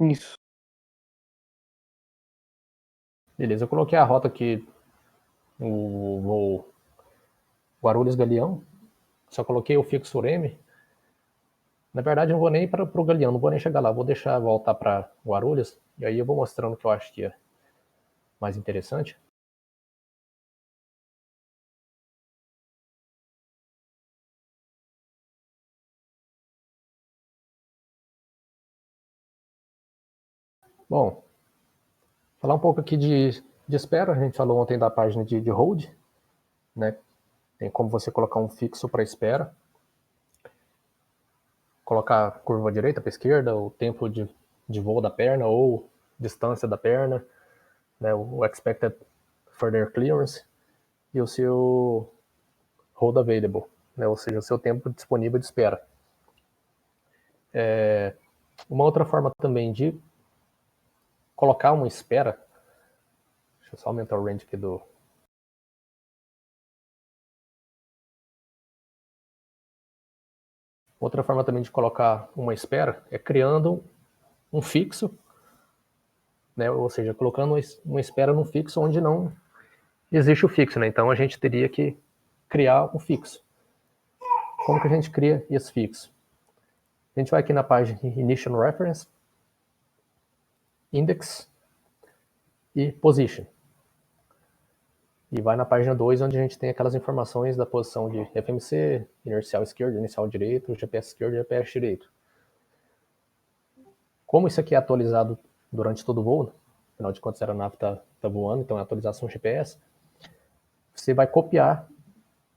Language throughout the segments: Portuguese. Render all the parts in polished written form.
Isso. Beleza, eu coloquei a rota aqui, o voo Guarulhos-Galeão. Só coloquei o fixo M. Na verdade, eu não vou nem para o Galeão, não vou nem chegar lá. Vou deixar voltar para Guarulhos. E aí eu vou mostrando o que eu acho que é mais interessante. Bom, falar um pouco aqui de espera. A gente falou ontem da página de hold, né? Tem como você colocar um fixo para espera. Colocar a curva direita para esquerda, o tempo de voo da perna ou distância da perna, né? O expected further clearance e o seu hold available, né? Ou seja, o seu tempo disponível de espera. Uma outra forma também de colocar uma espera. Deixa eu só aumentar o range aqui do. Outra forma também de colocar uma espera é criando um fixo, né? Ou seja, colocando uma espera num fixo onde não existe o fixo, né? Então a gente teria que criar um fixo. Como que a gente cria esse fixo? A gente vai aqui na página Initial Reference, Index e Position. E vai na página 2, onde a gente tem aquelas informações da posição de FMC, inercial esquerdo, inercial direito, GPS esquerdo e GPS direito. Como isso aqui é atualizado durante todo o voo, afinal de contas a aeronave está voando, então é atualização GPS, você vai copiar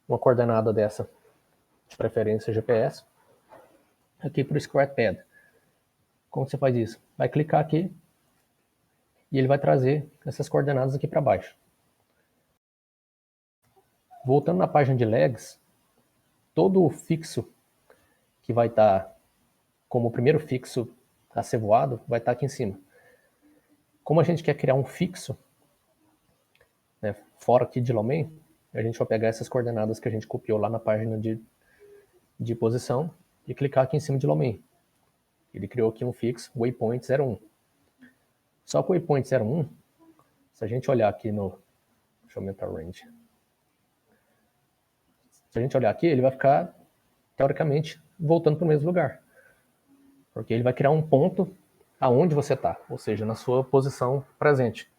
uma coordenada dessa, de preferência GPS, aqui para o Scratpad. Como você faz isso? Vai clicar aqui e ele vai trazer essas coordenadas aqui para baixo. Voltando na página de legs, todo o fixo que vai estar como o primeiro fixo a ser voado vai estar aqui em cima. Como a gente quer criar um fixo, né, fora aqui de low main, a gente vai pegar essas coordenadas que a gente copiou lá na página de posição e clicar aqui em cima de low main. Ele criou aqui um fixo waypoint 01. Só que o waypoint 01, se a gente olhar aqui no... Deixa eu aumentar o range. Se a gente olhar aqui, ele vai ficar, teoricamente, voltando para o mesmo lugar. Porque ele vai criar um ponto aonde você está, ou seja, na sua posição presente.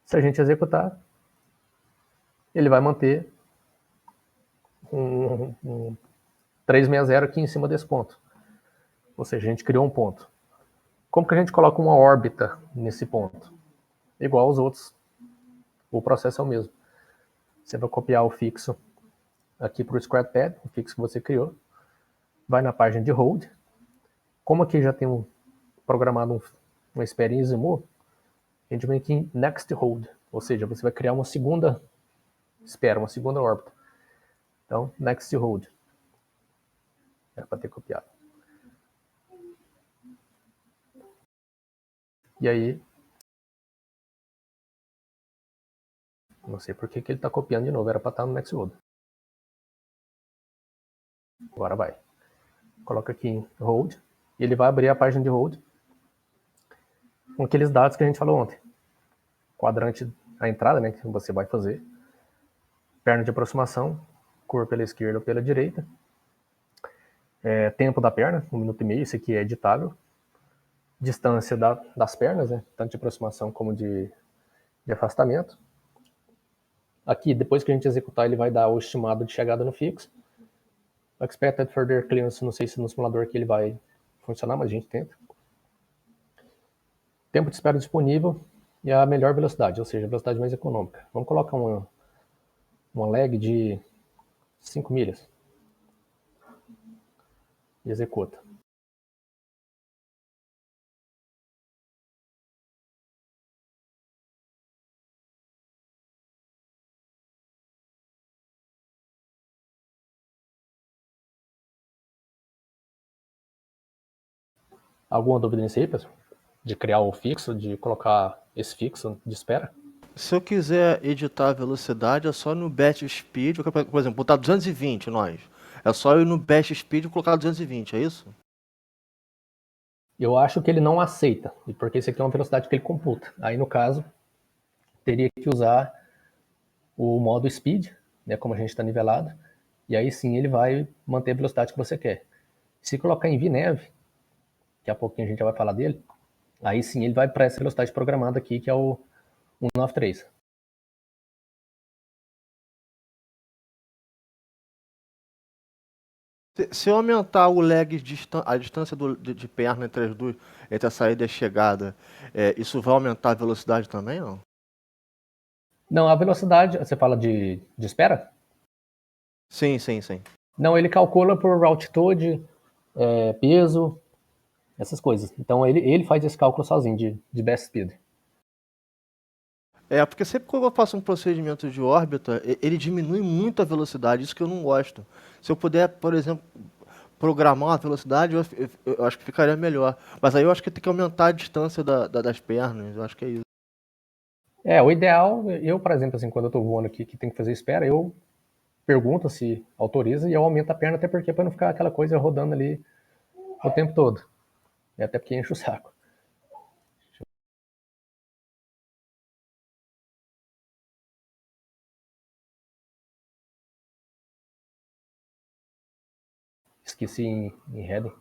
Se a gente executar, ele vai manter um 360 aqui em cima desse ponto. Ou seja, a gente criou um ponto. Como que a gente coloca uma órbita nesse ponto? Igual aos outros, o processo é o mesmo. Você vai copiar o fixo aqui para o Scratpad, o fixo que você criou, vai na página de hold. Como aqui já tem programado uma espera em Azimuth, a gente vem aqui em Next Hold, ou seja, você vai criar uma segunda espera, uma segunda órbita. Então, Next Hold. Era para ter copiado. E aí, não sei por que ele está copiando de novo, era para estar no Next Hold. Agora vai. Coloca aqui em Hold, e ele vai abrir a página de Hold com aqueles dados que a gente falou ontem. Quadrante, a entrada, né, que você vai fazer. Perna de aproximação, curva pela esquerda ou pela direita. Tempo da perna, 1 minuto e meio, isso aqui é editável. Distância das pernas, né, tanto de aproximação como de afastamento. Aqui, depois que a gente executar, ele vai dar o estimado de chegada no fixo. Expected further clearance, não sei se no simulador aqui ele vai funcionar, mas a gente tenta. Tempo de espera disponível e a melhor velocidade, ou seja, a velocidade mais econômica. Vamos colocar uma lag de 5 milhas. E executa. Alguma dúvida nisso aí, pessoal? De criar o fixo, de colocar esse fixo de espera? Se eu quiser editar a velocidade, é só no Batch Speed, por exemplo, botar 220 nós. É só ir no Batch Speed e colocar 220, é isso? Eu acho que ele não aceita, porque isso aqui é uma velocidade que ele computa. Aí, no caso, teria que usar o modo speed, né, como a gente está nivelado, e aí sim ele vai manter a velocidade que você quer. Se colocar em VNev, que a pouquinho a gente já vai falar dele, aí sim ele vai para essa velocidade programada aqui, que é o 193. Se eu aumentar o lag, a distância de perna entre as duas, entre a saída e a chegada, isso vai aumentar a velocidade também, não? Não, a velocidade, você fala de espera? Sim, sim, sim. Não, ele calcula por altitude, peso, essas coisas. Então ele faz esse cálculo sozinho de best speed. Porque sempre que eu faço um procedimento de órbita, ele diminui muito a velocidade, isso que eu não gosto. Se eu puder, por exemplo, programar uma velocidade, eu acho que ficaria melhor. Mas aí eu acho que tem que aumentar a distância das pernas, eu acho que é isso. O ideal, eu, por exemplo, assim, quando eu estou voando aqui que tem que fazer espera, eu pergunto se autoriza e eu aumento a perna, até porque para não ficar aquela coisa rodando ali o tempo todo. E até porque enche o saco. Esqueci em heading.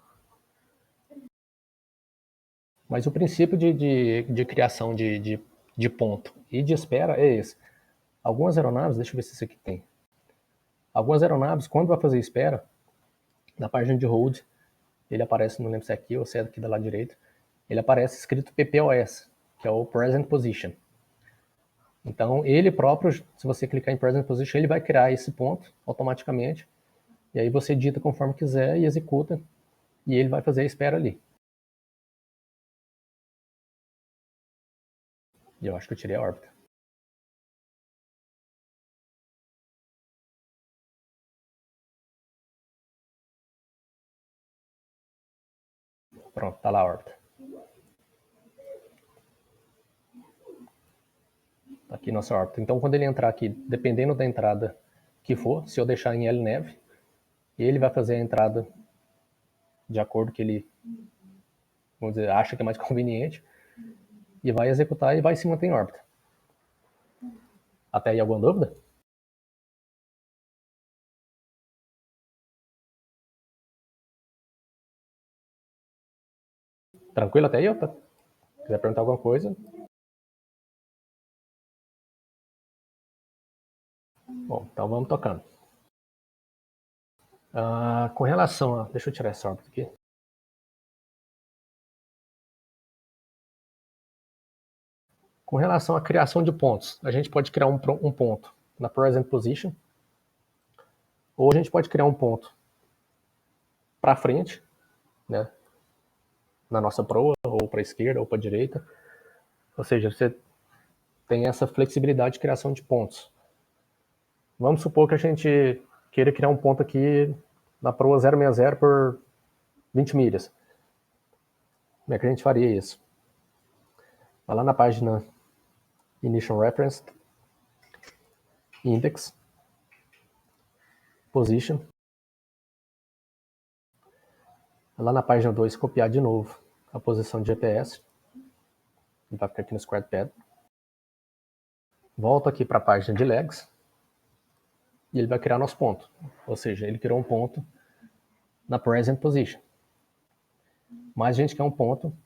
Mas o princípio de criação de ponto e de espera é esse. Algumas aeronaves, deixa eu ver se isso aqui tem. Algumas aeronaves, quando vai fazer espera, na página de hold, ele aparece, não lembro se é aqui ou se é aqui do lado direito, ele aparece escrito PPOS, que é o Present Position. Então, ele próprio, se você clicar em Present Position, ele vai criar esse ponto automaticamente, e aí você digita conforme quiser e executa, e ele vai fazer a espera ali. E eu acho que eu tirei a órbita. Pronto, tá lá a órbita. Tá aqui nossa órbita. Então, quando ele entrar aqui, dependendo da entrada que for, se eu deixar em LNAV, ele vai fazer a entrada de acordo que ele, vamos dizer, acha que é mais conveniente, e vai executar e vai se manter em órbita. Até aí alguma dúvida? Tranquilo até aí, Ota? Se quiser perguntar alguma coisa. Bom, então vamos tocando. Com relação a... Deixa eu tirar essa órbita aqui. Com relação à criação de pontos, a gente pode criar um ponto na present position, ou a gente pode criar um ponto para frente, né, na nossa proa, ou para a esquerda, ou para a direita. Ou seja, você tem essa flexibilidade de criação de pontos. Vamos supor que a gente queira criar um ponto aqui na proa 060 por 20 milhas. Como é que a gente faria isso? Vai lá na página Initial Reference, Index, Position. Lá na página 2, copiar de novo a posição de GPS. Ele vai ficar aqui no Squared Pad. Volta aqui para a página de legs e ele vai criar nosso ponto. Ou seja, ele criou um ponto na present position. Mas a gente quer um ponto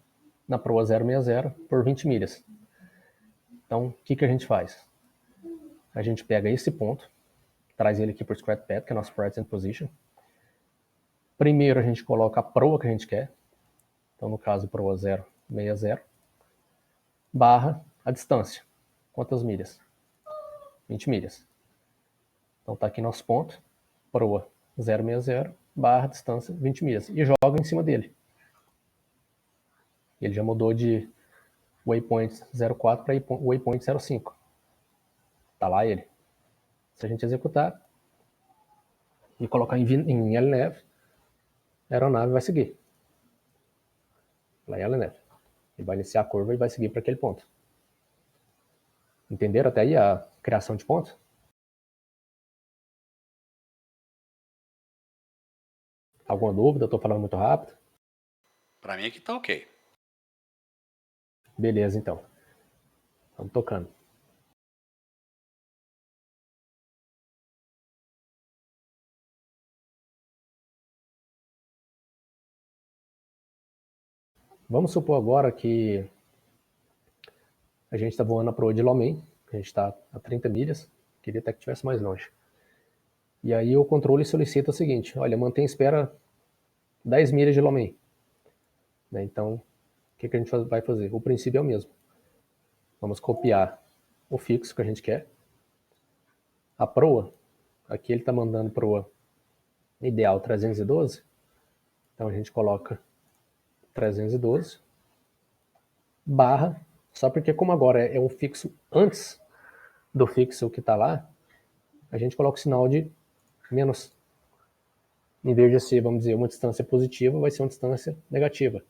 na proa 060 por 20 milhas. Então, o que a gente faz? A gente pega esse ponto, traz ele aqui para o Squared Pad, que é a nossa present position. Primeiro a gente coloca a proa que a gente quer. Então, no caso, proa 060, barra a distância. Quantas milhas? 20 milhas. Então está aqui nosso ponto, proa 060, barra distância 20 milhas. E joga em cima dele. Ele já mudou de waypoint 04 para waypoint 05. Está lá ele. Se a gente executar e colocar em LNAV, a aeronave vai seguir. Lá em LNAV. Ele vai iniciar a curva e vai seguir para aquele ponto. Entenderam até aí a criação de pontos? Alguma dúvida? Estou falando muito rápido? Para mim aqui tá ok. Beleza, então. Estamos tocando. Vamos supor agora que a gente está voando a proa de Lomen, a gente está a 30 milhas, queria até que estivesse mais longe. E aí o controle solicita o seguinte, olha, mantém em espera 10 milhas de Lomen. Né? Então, o que a gente vai fazer? O princípio é o mesmo. Vamos copiar o fixo que a gente quer. A proa, aqui ele está mandando proa ideal 312, então a gente coloca 312 barra, só porque como agora é um fixo antes do fixo que está lá, a gente coloca o sinal de menos. Em vez de ser, vamos dizer, uma distância positiva, vai ser uma distância negativa.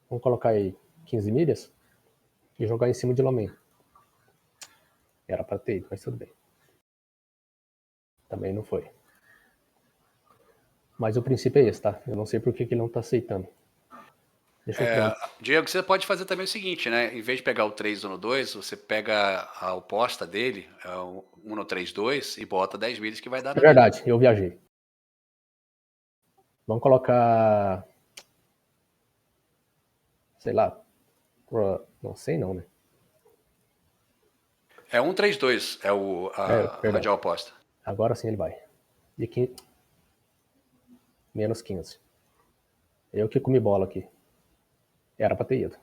Vamos colocar aí 15 milhas e jogar em cima de Lomen. Era para ter ido, mas tudo bem. Também não foi. Mas o princípio é esse, tá? Eu não sei por que ele não está aceitando. Deixa eu ver. Diego, você pode fazer também o seguinte, né? Em vez de pegar o 312, você pega a oposta dele, o 132, e bota 10 milhas que vai dar É na mesma. verdade, eu viajei. Vamos colocar, sei lá, não sei não, né? É 132, é a radial oposta. Agora sim ele vai. E aqui, menos 15. Eu que comi bola aqui. Era para ter ido.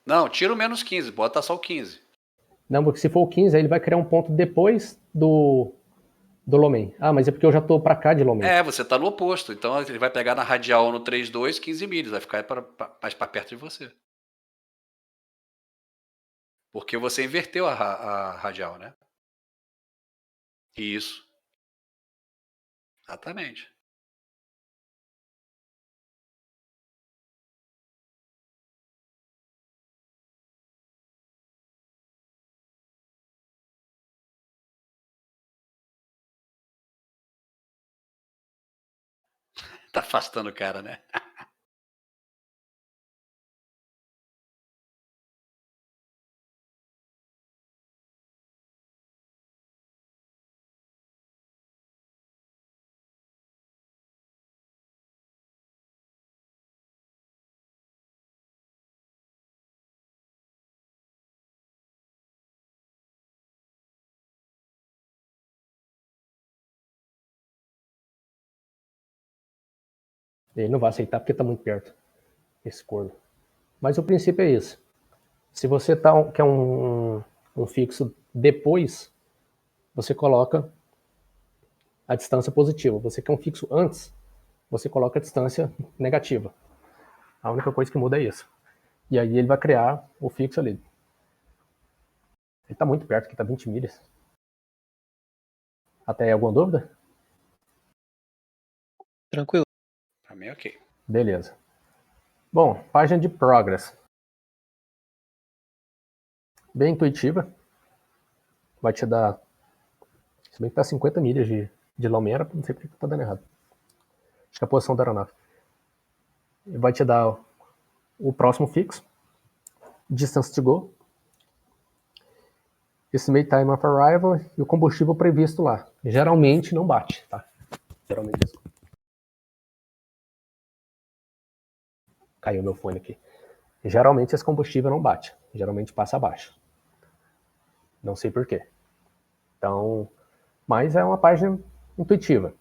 Não, tira o menos 15, bota só o 15. Não, porque se for o 15, aí ele vai criar um ponto depois do Lomen. Ah, mas é porque eu já tô para cá de Lomen. Você tá no oposto. Então ele vai pegar na radial no 32, 15 milhas. Vai ficar mais para perto de você. Porque você inverteu a radial, né? Isso. Exatamente. Tá afastando o cara, né? Ele não vai aceitar porque tá muito perto. Esse corno. Mas o princípio é esse. Se você quer um fixo depois, você coloca a distância positiva. Você quer um fixo antes, você coloca a distância negativa. A única coisa que muda é isso. E aí ele vai criar o fixo ali. Ele está muito perto, aqui está 20 milhas. Até aí, alguma dúvida? Tranquilo. Pra mim, ok. Beleza. Bom, página de progress. Bem intuitiva. Vai te dar... Se bem que está 50 milhas de Lomera, não sei por que está dando errado. Acho que é a posição da aeronave. Vai te dar o próximo fixo. Distance to go. Estimate time of arrival e o combustível previsto lá. Geralmente não bate, tá? Geralmente é só. Caiu meu fone aqui. Geralmente esse combustível não bate. Geralmente passa abaixo. Não sei porquê. Então, mas é uma página intuitiva.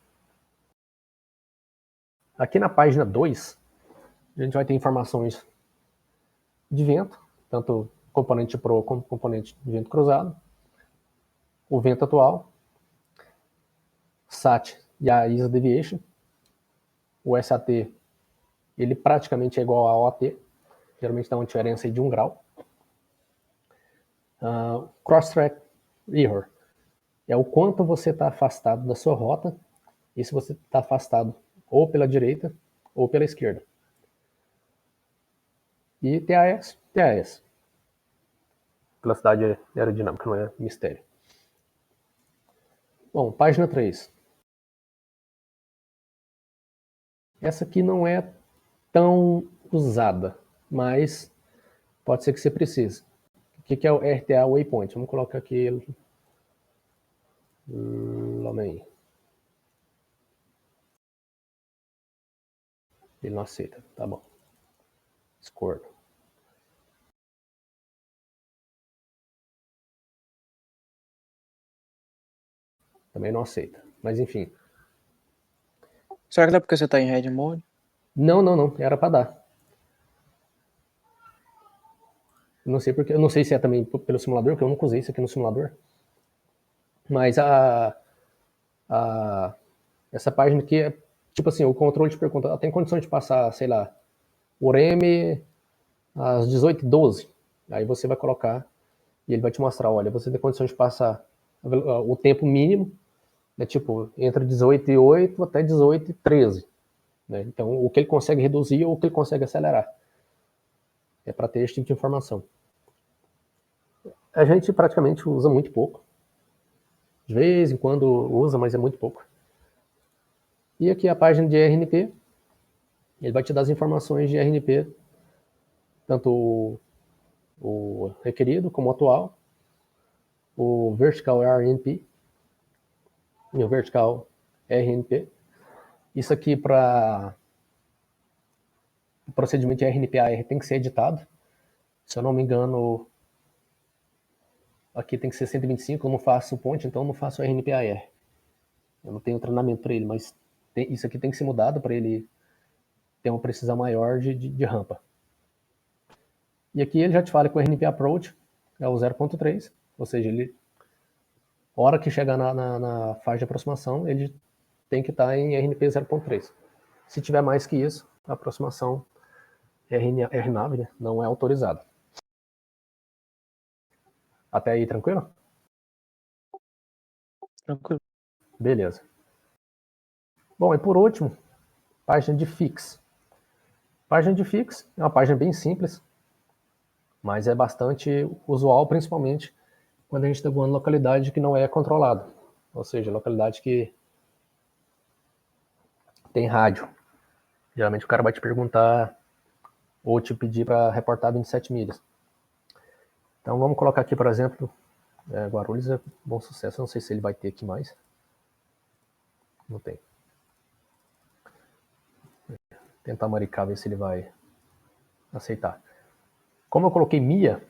Aqui na página 2, a gente vai ter informações de vento, tanto componente pro como componente de vento cruzado, o vento atual, SAT e a ISA Deviation. O SAT, ele praticamente é igual ao OT, geralmente dá uma diferença de 1 grau. Cross-track error é o quanto você está afastado da sua rota e se você está afastado ou pela direita ou pela esquerda. E TAS, TAS. Velocidade aerodinâmica, não é mistério. Bom, página 3. Essa aqui não é tão usada, mas pode ser que você precise. O que é o RTA Waypoint? Vamos colocar aqui. Ele não aceita, tá bom. Discord. Também não aceita, mas enfim. Será que dá porque você tá em Red Mode? Não, era para dar. Não sei porque, eu não sei se é também pelo simulador, porque eu nunca usei isso aqui no simulador. Mas essa página aqui é tipo assim, o controle te pergunta, tem condição de passar, sei lá, o REM às 18h12. Aí você vai colocar e ele vai te mostrar, olha, você tem condição de passar o tempo mínimo, né, tipo, entre 18h08 até 18h13. Né? Então, o que ele consegue reduzir ou o que ele consegue acelerar. É para ter esse tipo de informação. A gente praticamente usa muito pouco. De vez em quando usa, mas é muito pouco. E aqui a página de RNP. Ele vai te dar as informações de RNP, tanto o requerido como o atual, o Vertical RNP e o Vertical RNP. Isso aqui para o procedimento de RNP-AR tem que ser editado. Se eu não me engano, aqui tem que ser 125, eu não faço ponte, então eu não faço RNP-AR. Eu não tenho treinamento para ele, mas isso aqui tem que ser mudado para ele ter uma precisão maior de rampa. E aqui ele já te fala que o RNP Approach é o 0.3, ou seja, ele, a hora que chegar na faixa de aproximação, ele tem que estar em RNP 0.3. Se tiver mais que isso, a aproximação RNAV, né, não é autorizada. Até aí, tranquilo? Tranquilo. Beleza. Bom, e por último, página de fix. Página de fix é uma página bem simples, mas é bastante usual, principalmente quando a gente está voando em localidade que não é controlada, ou seja, localidade que tem rádio. Geralmente o cara vai te perguntar ou te pedir para reportar 27 milhas. Então vamos colocar aqui, por exemplo, Guarulhos é Bom Sucesso. Eu não sei se ele vai ter aqui mais. Não tem. Tentar Maricá, ver se ele vai aceitar. Como eu coloquei MIA,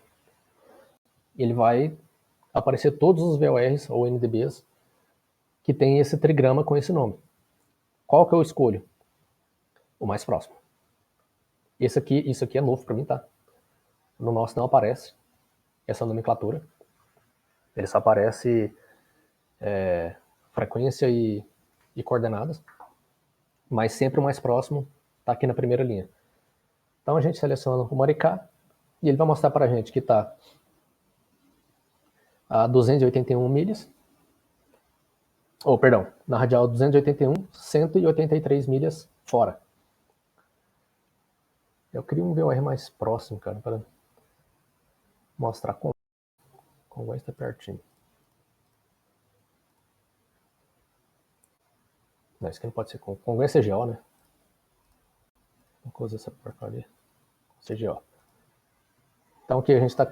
ele vai aparecer todos os VORs ou NDBs que tem esse trigrama com esse nome. Qual que eu escolho? O mais próximo. Isso aqui é novo para mim, tá? No nosso não aparece essa nomenclatura. Ele só aparece frequência e coordenadas, mas sempre o mais próximo está aqui na primeira linha. Então a gente seleciona o Maricá e ele vai mostrar para a gente que está a 281 milhas, perdão, na radial 281, 183 milhas fora. Eu queria um VOR mais próximo, cara, para mostrar como vai estar pertinho. Não, isso aqui não pode ser Congonhas é CGO, né? Vamos usar essa porcaria. CGO. Então aqui a gente está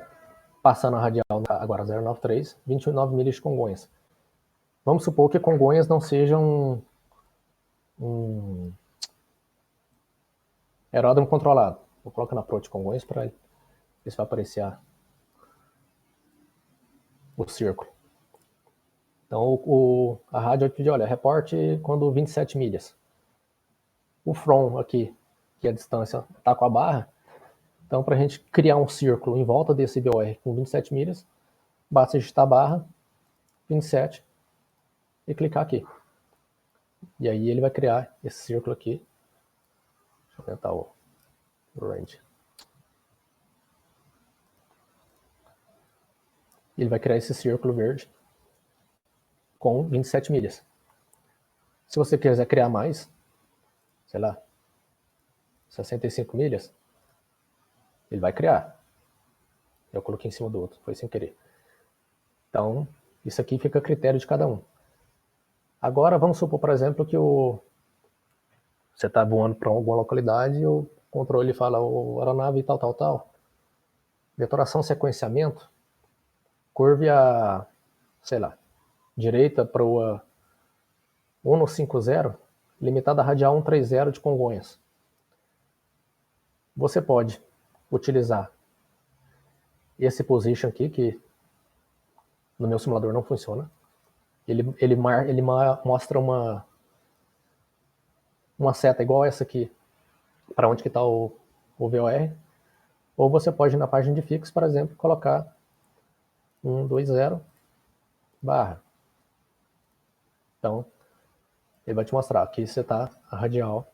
passando a radial agora 093, 29 milhas de Congonhas. Vamos supor que Congonhas não seja um aeródromo controlado. Vou colocar na Approach Congonhas para ver se vai aparecer o círculo. Então a rádio aqui, olha, reporte quando 27 milhas. O from aqui, que a distância está com a barra. Então, para a gente criar um círculo em volta desse VOR com 27 milhas, basta digitar a barra 27 e clicar aqui. E aí ele vai criar esse círculo aqui. Deixa eu aumentar o range. Ele vai criar esse círculo verde com 27 milhas. Se você quiser criar mais, sei lá, 65 milhas, ele vai criar. Eu coloquei em cima do outro, foi sem querer. Então, isso aqui fica a critério de cada um. Agora, vamos supor, por exemplo, que você está voando para alguma localidade e controle fala o aeronave tal. Detonação sequenciamento, curve a, sei lá, direita para o 150, limitada radial 130 de Congonhas. Você pode utilizar esse position aqui, que no meu simulador não funciona. Ele mostra uma seta igual essa aqui, para onde que está o VOR. Ou você pode, na página de fix, por exemplo, colocar 120 barra. Então, ele vai te mostrar. Aqui você está a radial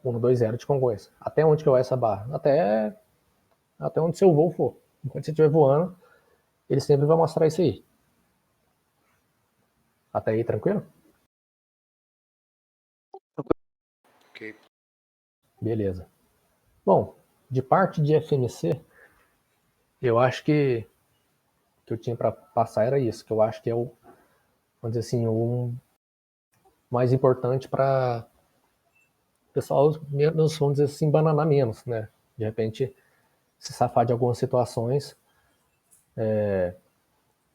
120 de Congonhas. Até onde que vai essa barra? Até onde seu voo for. Enquanto você estiver voando, ele sempre vai mostrar isso aí. Até aí, tranquilo? Ok. Beleza. Bom, de parte de FMC, eu acho que eu tinha para passar era isso, que eu acho que é o, vamos dizer assim, o mais importante para o pessoal menos, vamos dizer assim, bananar menos, né? De repente, se safar de algumas situações,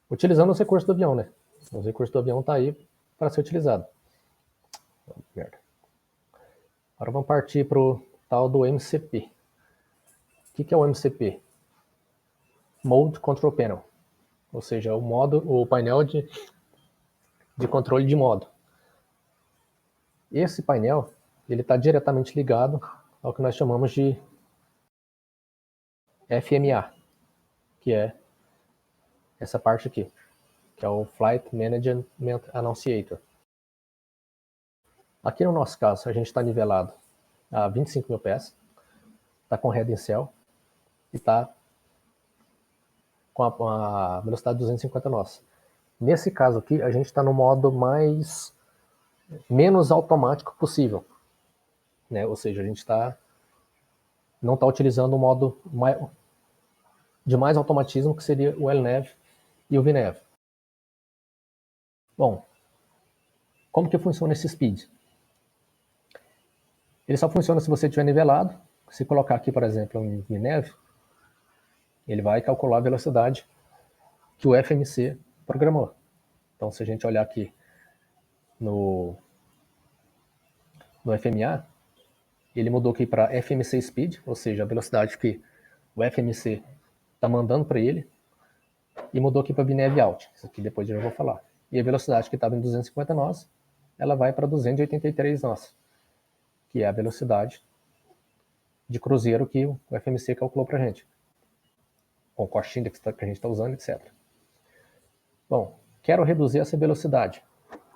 utilizando os recursos do avião, né? Os recursos do avião tá aí para ser utilizado. Merda. Agora vamos partir para o tal do MCP. O que é o MCP? Mode Control Panel, ou seja, o painel de controle de modo. Esse painel ele está diretamente ligado ao que nós chamamos de FMA, que é essa parte aqui, que é o Flight Management Annunciator. Aqui no nosso caso, a gente está nivelado a 25 mil pés, está com head in cell e está com a velocidade de 250 nós. Nesse caso aqui, a gente está no modo menos automático possível, né? Ou seja, a gente não está utilizando o modo de mais automatismo, que seria o LNAV e o VNAV. Bom, como que funciona esse speed? Ele só funciona se você estiver nivelado. Se colocar aqui, por exemplo, um VNAV, ele vai calcular a velocidade que o FMC programou. Então, se a gente olhar aqui no FMA, ele mudou aqui para FMC Speed, ou seja, a velocidade que o FMC está mandando para ele, e mudou aqui para VNAV Out. Isso aqui depois eu já vou falar. E a velocidade que estava em 250 nós, ela vai para 283 nós, que é a velocidade de cruzeiro que o FMC calculou para a gente, com o cost index que a gente está usando, etc. Bom, quero reduzir essa velocidade.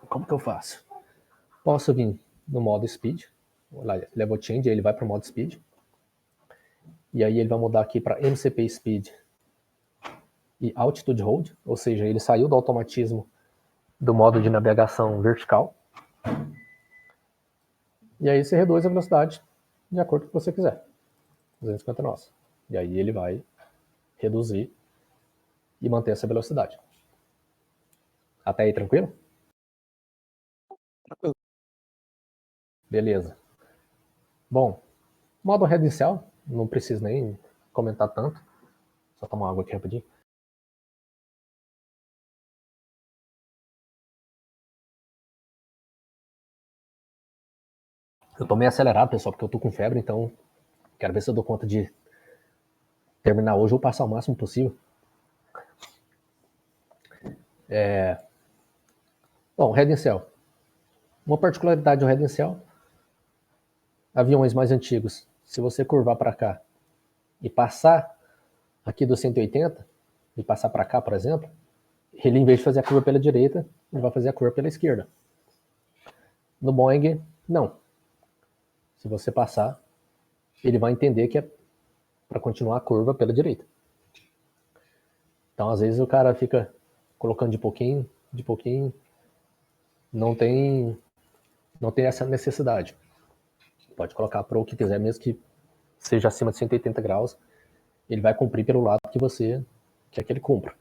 Como que eu faço? Posso vir no modo Speed, Level Change, ele vai para o modo Speed, e aí ele vai mudar aqui para MCP Speed e Altitude Hold, ou seja, ele saiu do automatismo do modo de navegação vertical, e aí você reduz a velocidade de acordo com o que você quiser, 250 nós. E aí ele vai reduzir e manter essa velocidade. Até aí, tranquilo? Tranquilo. Beleza. Bom, modo head in cell, não preciso nem comentar tanto. Só tomar água aqui rapidinho. Eu tô meio acelerado, pessoal, porque eu tô com febre, então quero ver se eu dou conta de terminar hoje ou passar o máximo possível. Bom, head in cell. Uma particularidade do head in cell, aviões mais antigos, se você curvar para cá e passar aqui do 180, e passar para cá, por exemplo, ele, em vez de fazer a curva pela direita, ele vai fazer a curva pela esquerda. No Boeing, não. Se você passar, ele vai entender que é para continuar a curva pela direita. Então, às vezes, o cara fica colocando de pouquinho, não tem essa necessidade. Pode colocar para o que quiser, mesmo que seja acima de 180 graus, ele vai cumprir pelo lado que você quer que ele cumpra.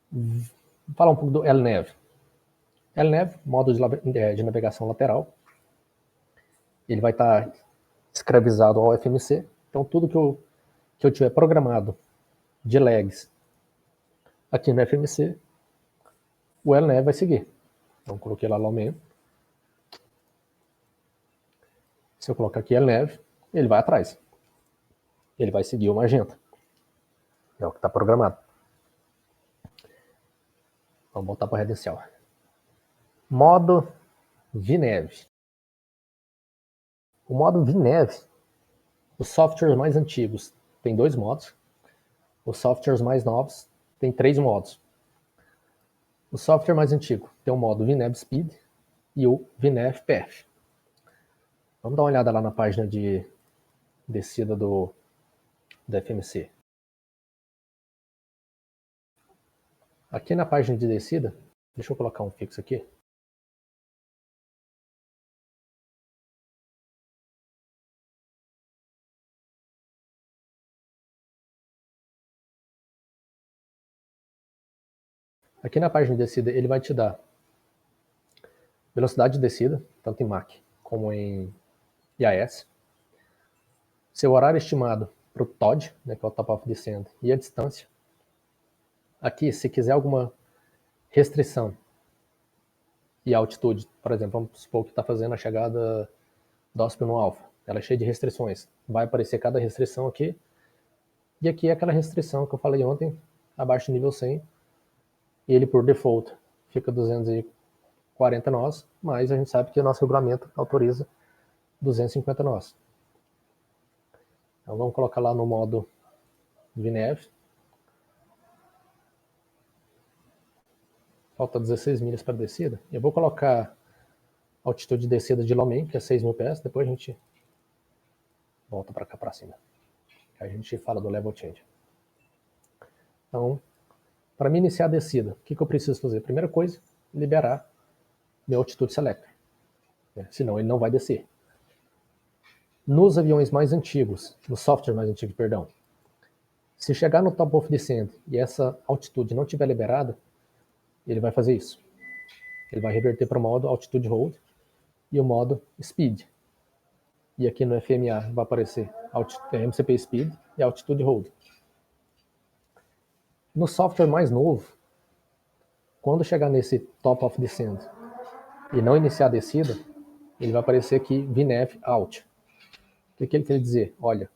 Vou falar um pouco do LNAV. LNAV, modo de navegação lateral. Ele vai estar escravizado ao FMC. Então, tudo que eu tiver programado de lags aqui no FMC, o LNAV vai seguir. Então, coloquei lá LOMEN. Se eu colocar aqui LNAV, ele vai atrás. Ele vai seguir o magenta. É o que está programado. Vamos voltar para o redencial. Modo VNAV. O modo VNAV, os softwares mais antigos tem 2 modos. Os softwares mais novos tem 3 modos. O software mais antigo tem o modo VNAV Speed e o VNAV Path. Vamos dar uma olhada lá na página de descida do FMC. Aqui na página de descida, deixa eu colocar um fixo aqui. Aqui na página de descida, ele vai te dar velocidade de descida, tanto em Mach como em IAS. Seu horário estimado para o TOD, né, que é o Top of Descent, e a distância. Aqui, se quiser alguma restrição e altitude, por exemplo, vamos supor que está fazendo a chegada do OSP no alfa, ela é cheia de restrições. Vai aparecer cada restrição aqui. E aqui é aquela restrição que eu falei ontem, abaixo do nível 100. E ele, por default, fica 240 nós, mas a gente sabe que o nosso regulamento autoriza 250 nós. Então vamos colocar lá no modo VNAV. Falta 16 milhas para descida. Eu vou colocar a altitude de descida de LOMEN, que é 6.000 pés. Depois a gente volta para cá para cima. Aí a gente fala do level change. Então, para me iniciar a descida, o que eu preciso fazer? Primeira coisa, liberar meu altitude selector. Senão ele não vai descer. Nos aviões mais antigos, no software mais antigo, perdão, se chegar no top of descent e essa altitude não estiver liberada, ele vai fazer isso. Ele vai reverter para o modo altitude hold e o modo speed. E aqui no FMA vai aparecer MCP speed e altitude hold. No software mais novo, quando chegar nesse top of descent e não iniciar a descida, ele vai aparecer aqui VNAV out. O que ele quer dizer? Olha,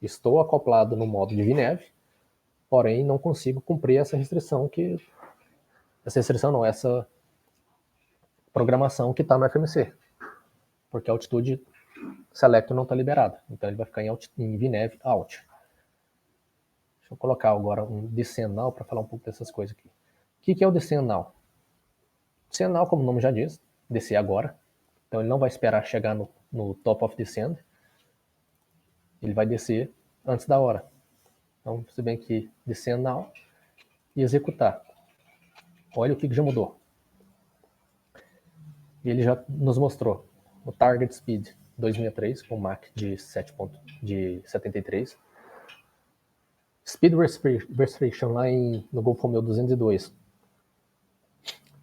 estou acoplado no modo de VNAV, porém não consigo cumprir essa restrição essa programação que está no FMC, porque a altitude selector não está liberada, então ele vai ficar em VNAV out. Deixa eu colocar agora um descend now para falar um pouco dessas coisas aqui. O que é o descend now? Descend now, como o nome já diz, descer agora. Então ele não vai esperar chegar no top of descend. Ele vai descer antes da hora. Então você vem aqui, descend now e executar. Olha o que já mudou. Ele já nos mostrou o target speed 263 com Mach de 73. Speed restriction lá no Golfo Romeo 202,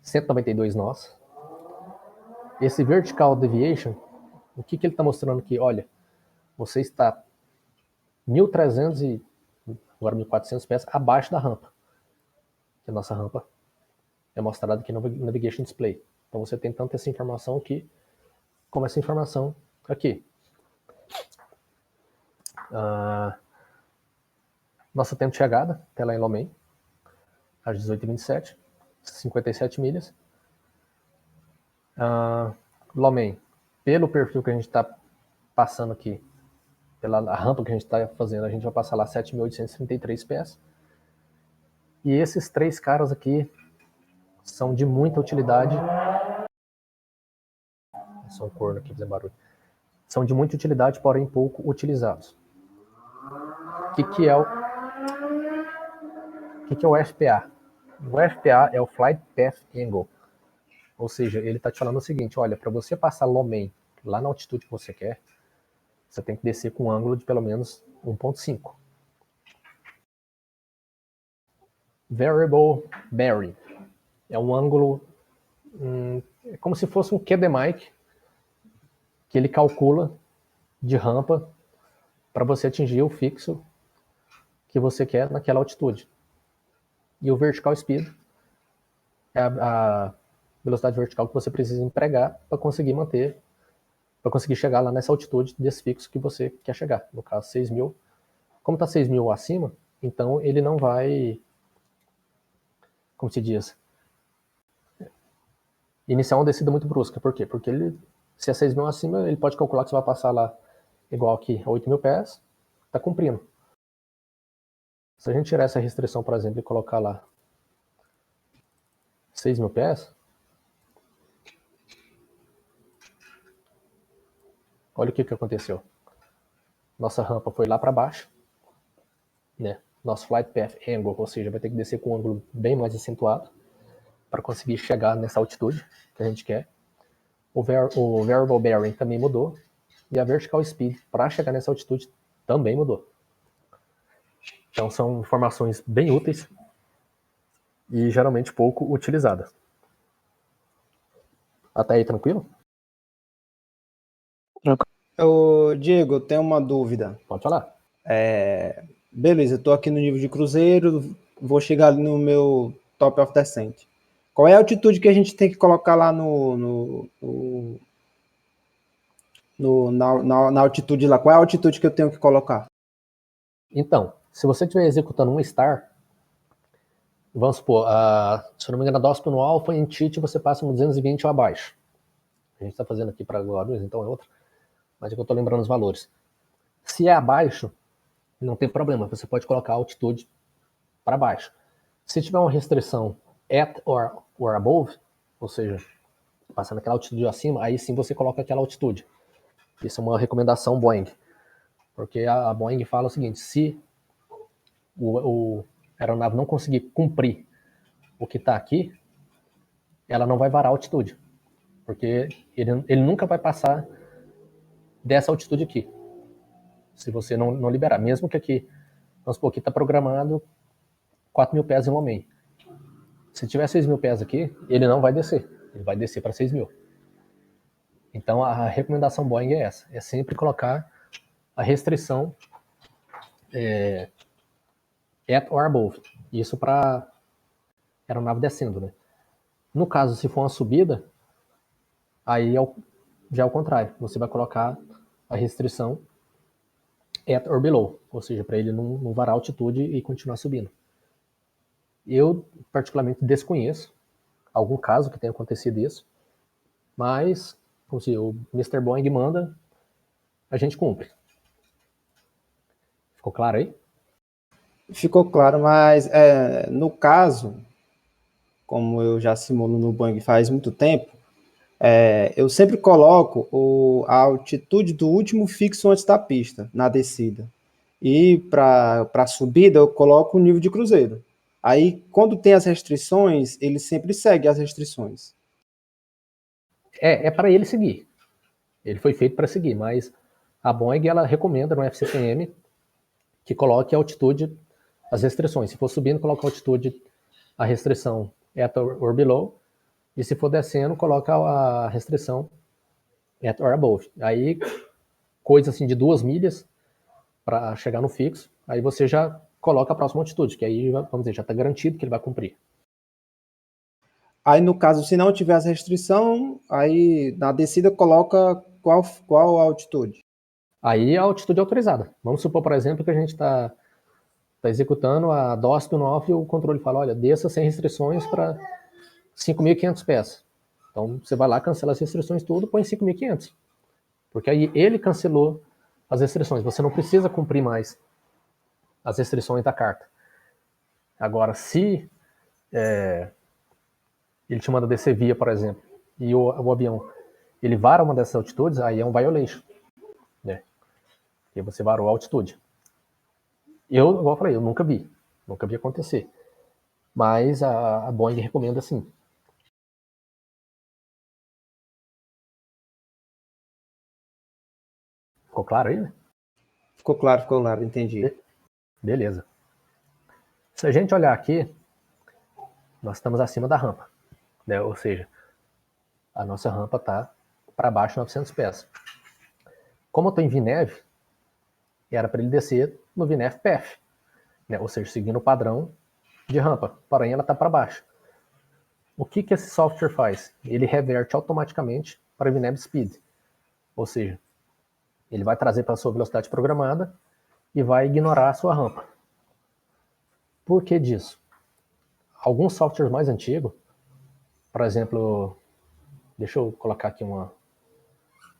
192 nós. Esse vertical deviation, o que ele está mostrando aqui? Olha, você está 1.300 e agora 1.400 pés abaixo da rampa. Que a nossa rampa é mostrada aqui no Navigation Display. Então você tem tanto essa informação aqui, como essa informação aqui. Nosso tempo de chegada, até lá em LOMEN, às 18h27, 57 milhas. LOMEN, pelo perfil que a gente está passando aqui, pela rampa que a gente está fazendo, a gente vai passar lá 7.833 pés. E esses 3 caras aqui são de muita utilidade. São corno aqui fazendo barulho. São de muita utilidade, porém pouco utilizados. O que é o FPA? O FPA é o Flight Path Angle. Ou seja, ele está te falando o seguinte, olha, para você passar LOMEN lá na altitude que você quer, você tem que descer com um ângulo de pelo menos 1.5. Variable bearing é um ângulo É como se fosse um QDMic que ele calcula de rampa para você atingir o fixo que você quer naquela altitude. E o vertical speed é a velocidade vertical que você precisa empregar para conseguir manter, para conseguir chegar lá nessa altitude desse fixo que você quer chegar. No caso, 6.000. Como está 6.000 acima, então ele não vai, como se diz, iniciar uma descida muito brusca. Por quê? Porque ele, se é 6.000 acima, ele pode calcular que você vai passar lá igual aqui a 8.000 pés, está cumprindo. Se a gente tirar essa restrição, por exemplo, e colocar lá 6.000 pés, olha o que aconteceu. Nossa rampa foi lá para baixo, né? Nosso flight path angle, ou seja, vai ter que descer com um ângulo bem mais acentuado para conseguir chegar nessa altitude que a gente quer. O variable bearing também mudou e a vertical speed para chegar nessa altitude também mudou. Então são informações bem úteis e geralmente pouco utilizadas. Até aí tranquilo? Ô, Diego, eu tenho uma dúvida. Pode falar. Beleza, eu tô aqui no nível de cruzeiro, vou chegar ali no meu top of descent. Qual é a altitude que a gente tem que colocar lá na altitude lá? Qual é a altitude que eu tenho que colocar? Então, se você estiver executando um star, vamos supor, se eu não me engano, a DOSP no alpha, em TIT você passa no 220 ou abaixo. A gente está fazendo aqui para Guarulhos, então é outra. Mas é que eu estou lembrando os valores. Se é abaixo, não tem problema, você pode colocar a altitude para baixo. Se tiver uma restrição at or above, ou seja, passando aquela altitude acima, aí sim você coloca aquela altitude. Isso é uma recomendação Boeing. Porque a Boeing fala o seguinte, se a aeronave não conseguir cumprir o que está aqui, ela não vai varar a altitude. Porque ele nunca vai passar dessa altitude aqui. Se você não liberar. Mesmo que aqui, vamos supor, aqui está programado 4.000 pés em homem. Se tiver 6.000 pés aqui, ele não vai descer. Ele vai descer para 6.000. Então a recomendação Boeing é essa. É sempre colocar a restrição at or above. Isso para aeronave descendo, né? No caso, se for uma subida, aí já é o contrário. Você vai colocar a restrição at or below, ou seja, para ele não varar a altitude e continuar subindo. Eu, particularmente, desconheço algum caso que tenha acontecido isso, mas como se o Mr. Boeing manda, a gente cumpre. Ficou claro aí? Ficou claro, mas no caso, como eu já simulo no Boeing faz muito tempo, eu sempre coloco a altitude do último fixo antes da pista, na descida. E para a subida eu coloco o nível de cruzeiro. Aí, quando tem as restrições, ele sempre segue as restrições. É para ele seguir. Ele foi feito para seguir, mas a Boeing ela recomenda no FCPM que coloque a altitude, as restrições. Se for subindo, coloca a altitude, a restrição at or below, e se for descendo, coloca a restrição at or above. Aí, coisa assim de 2 milhas para chegar no fixo, aí você já coloca a próxima altitude, que aí, vamos dizer, já está garantido que ele vai cumprir. Aí, no caso, se não tiver as restrição, aí na descida coloca qual a altitude? Aí a altitude é autorizada. Vamos supor, por exemplo, que a gente está executando a DOSP no alfa e o controle fala, olha, desça sem restrições para 5.500 pés. Então você vai lá, cancela as restrições tudo, põe 5.500. Porque aí ele cancelou as restrições. Você não precisa cumprir mais as restrições da carta. Agora, se ele te manda descer via, por exemplo, e o avião ele vara uma dessas altitudes, aí é um violation, né? E você varou a altitude. Eu, igual eu falei, eu nunca vi acontecer. Mas a Boeing recomenda sim. Ficou claro aí, né? Ficou claro, entendi. Beleza. Se a gente olhar aqui, nós estamos acima da rampa, né? Ou seja, A nossa rampa está para baixo 900 pés. Como eu estou em VNAV, era para ele descer no VNAV Path, né? Ou seja, seguindo o padrão de rampa, porém ela está para baixo. O que esse software faz? Ele reverte automaticamente para VNAV Speed, ou seja, ele vai trazer para a sua velocidade programada e vai ignorar a sua rampa. Por que disso? Alguns softwares mais antigos, por exemplo, deixa eu colocar aqui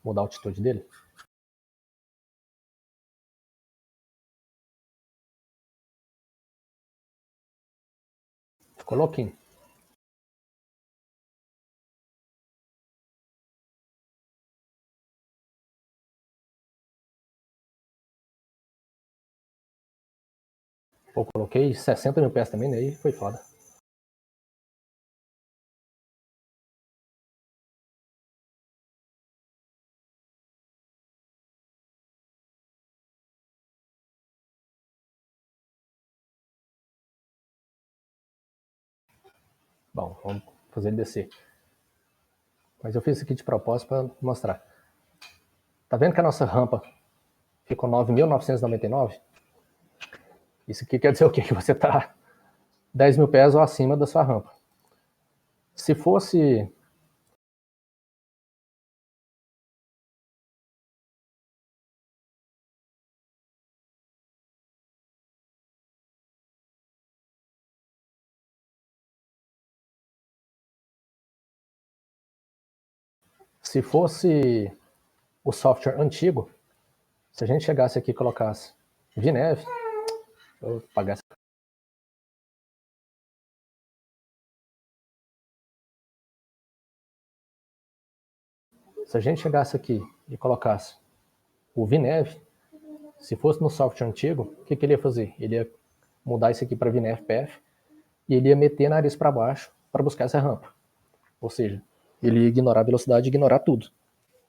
mudar a altitude dele. Ficou louquinho. Pô, coloquei 60 mil pés também, aí foi foda. Bom, vamos fazer ele descer. Mas eu fiz isso aqui de propósito para mostrar. Tá vendo que a nossa rampa ficou 9.999? Isso aqui quer dizer o quê? Que você tá 10 mil pés ou acima da sua rampa. Se fosse o software antigo, se a gente chegasse aqui e colocasse VNAV, eu vou apagar essa. Se a gente chegasse aqui e colocasse o VNAV, se fosse no software antigo, o que ele ia fazer? Ele ia mudar isso aqui para VNAV Path e ele ia meter nariz para baixo para buscar essa rampa. Ou seja, ele ia ignorar a velocidade, ignorar tudo.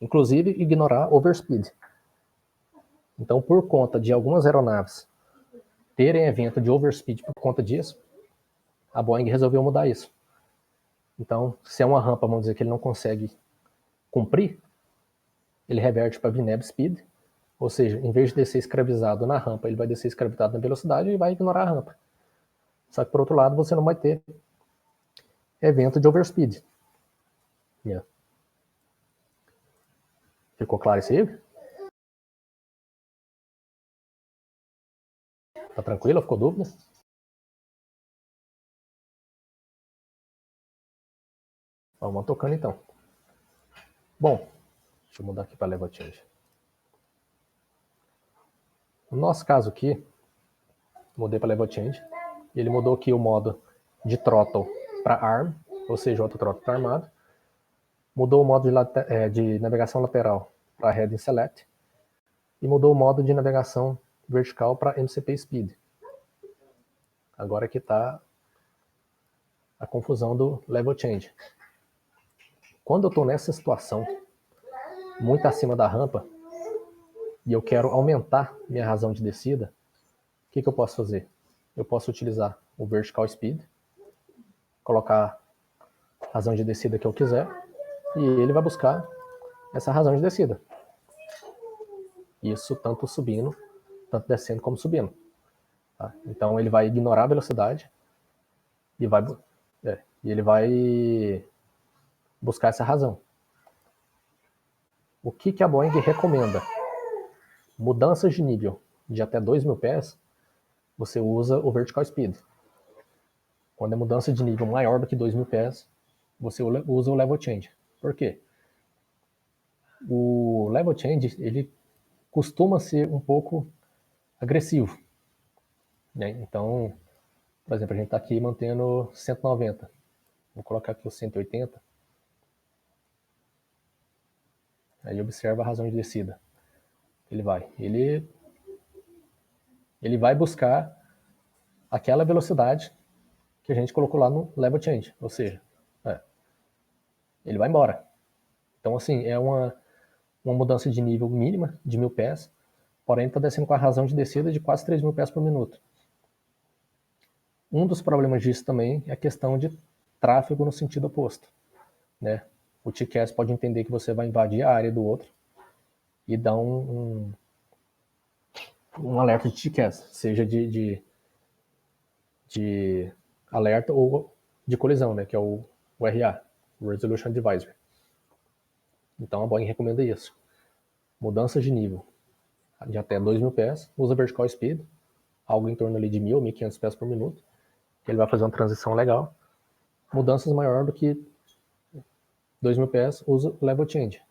Inclusive ignorar overspeed. Então, por conta de algumas aeronaves terem evento de overspeed por conta disso, a Boeing resolveu mudar isso. Então, se é uma rampa, vamos dizer, que ele não consegue cumprir, ele reverte para VNAV Speed, ou seja, em vez de descer escravizado na rampa, ele vai descer escravizado na velocidade e vai ignorar a rampa. Só que, por outro lado, você não vai ter evento de overspeed. Yeah. Ficou claro isso aí? Tá tranquilo? Ficou dúvida? Vamos tocando então. Bom, deixa eu mudar aqui para Level Change. No nosso caso aqui, mudei para Level Change. Ele mudou aqui o modo de throttle para ARM, ou seja, o autothrottle está armado. Mudou o modo de navegação lateral para Heading Select. E mudou o modo de navegação vertical para MCP Speed. Agora que está a confusão do Level Change. Quando eu estou nessa situação, muito acima da rampa, e eu quero aumentar minha razão de descida, o que eu posso fazer? Eu posso utilizar o Vertical Speed, colocar a razão de descida que eu quiser, e ele vai buscar essa razão de descida. Isso tanto subindo, tanto descendo como subindo. Tá? Então ele vai ignorar a velocidade e ele vai buscar essa razão. O que a Boeing recomenda? Mudanças de nível de até 2.000 pés, você usa o Vertical Speed. Quando é mudança de nível maior do que 2.000 pés, você usa o Level Change. Por quê? O Level Change, ele costuma ser um pouco agressivo. Né? Então, por exemplo, a gente está aqui mantendo 190. Vou colocar aqui o 180. Aí observa a razão de descida. Ele vai buscar aquela velocidade que a gente colocou lá no Level Change. Ou seja, ele vai embora. Então, assim, é uma mudança de nível mínima de 1.000 pés, porém está descendo com a razão de descida de quase 3.000 pés por minuto. Um dos problemas disso também é a questão de tráfego no sentido oposto. Né? o TCAS pode entender que você vai invadir a área do outro e dar um alerta de TCAS, seja de alerta ou de colisão, né, que é o RA, o Resolution Advisory. Então a Boeing recomenda isso. Mudanças de nível de até 2.000 pés, usa vertical speed, algo em torno ali de 1.000, 1.500 pés por minuto, que ele vai fazer uma transição legal. Mudanças maior do que 2.000 pés, usa level change.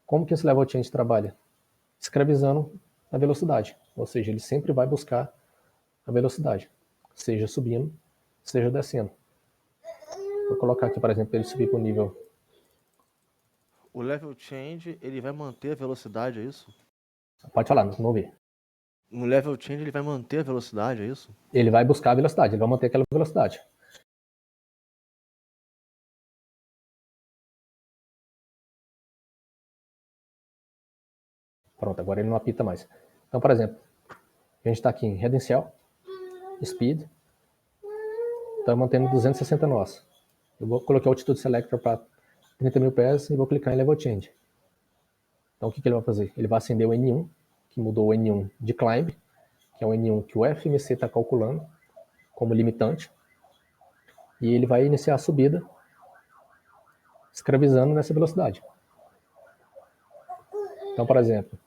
Como que esse level change trabalha? Escravizando a velocidade, ou seja, ele sempre vai buscar a velocidade, seja subindo, seja descendo. Vou colocar aqui, por exemplo, ele subir para o nível. O level change, ele vai manter a velocidade, é isso? Pode falar, não ouvi. No level change ele vai manter a velocidade, é isso? Ele vai buscar a velocidade, ele vai manter aquela velocidade. Pronto, agora ele não apita mais. Então, por exemplo, a gente está aqui em Head and Cell, Speed, está mantendo 260 nós. Eu vou colocar o Altitude Selector para 30.000 pés e vou clicar em Level Change. Então, o que ele vai fazer? Ele vai acender o N1, que mudou o N1 de Climb, que é o N1 que o FMC está calculando como limitante, e ele vai iniciar a subida, escravizando nessa velocidade. Então, por exemplo,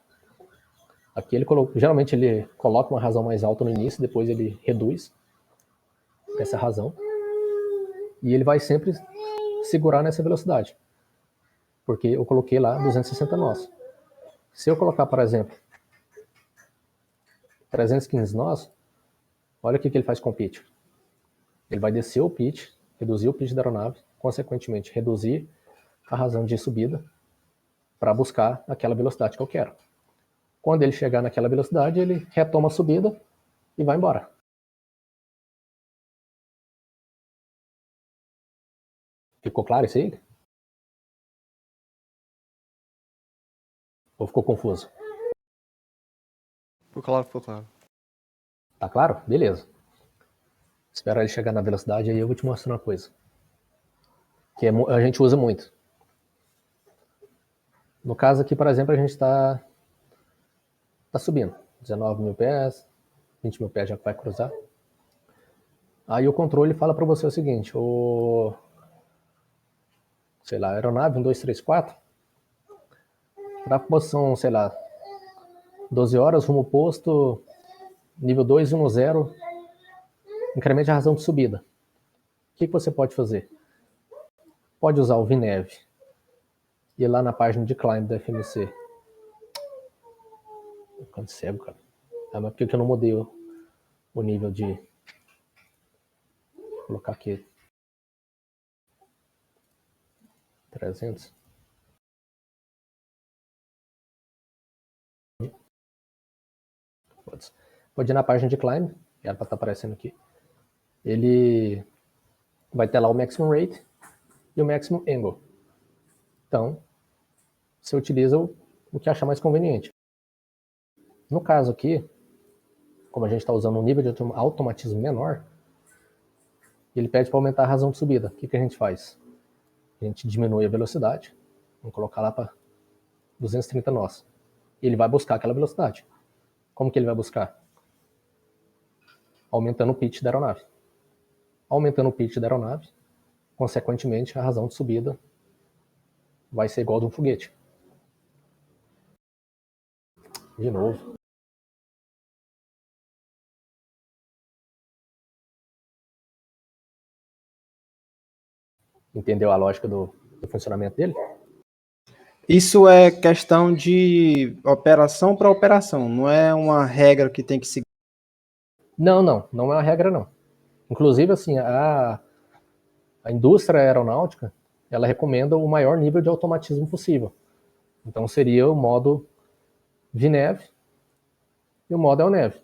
aqui ele geralmente ele coloca uma razão mais alta no início, depois ele reduz essa razão, e ele vai sempre segurar nessa velocidade, porque eu coloquei lá 260 nós. Se eu colocar, por exemplo, 315 nós, olha o que ele faz com o pitch. Ele vai descer o pitch, reduzir o pitch da aeronave, consequentemente reduzir a razão de subida para buscar aquela velocidade que eu quero. Quando ele chegar naquela velocidade, ele retoma a subida e vai embora. Ficou claro isso aí? Ou ficou confuso? Ficou claro, ficou claro. Tá claro? Beleza. Espera ele chegar na velocidade, aí eu vou te mostrar uma coisa. Que a gente usa muito. No caso aqui, por exemplo, a gente está subindo. 19.000 pés, 20.000 pés já vai cruzar. Aí o controle fala para você o seguinte, sei lá, aeronave 1, 2, 3, 4, para a posição, sei lá, 12 horas, rumo posto, nível 2, 0, incremente a razão de subida. O que você pode fazer? Pode usar o VNAV, ir lá na página de climb da FMC. Tô ficando cego, cara. Ah, mas por que eu não mudei o nível de... Vou colocar aqui 300. Pode ir na página de climb, que era para estar aparecendo aqui. Ele vai ter lá o maximum rate e o maximum angle. Então, você utiliza o que achar mais conveniente. No caso aqui, como a gente está usando um nível de automatismo menor, ele pede para aumentar a razão de subida. O que a gente faz? A gente diminui a velocidade, vamos colocar lá para 230 nós. E ele vai buscar aquela velocidade. Como que ele vai buscar? Aumentando o pitch da aeronave. Aumentando o pitch da aeronave, consequentemente, a razão de subida vai ser igual a de um foguete. De novo. Entendeu a lógica do funcionamento dele? Isso é questão de operação para operação, não é uma regra que tem que seguir. Não é uma regra, não. Inclusive, assim, a indústria aeronáutica, ela recomenda o maior nível de automatismo possível. Então, seria o modo VNAV e o modo LNAV.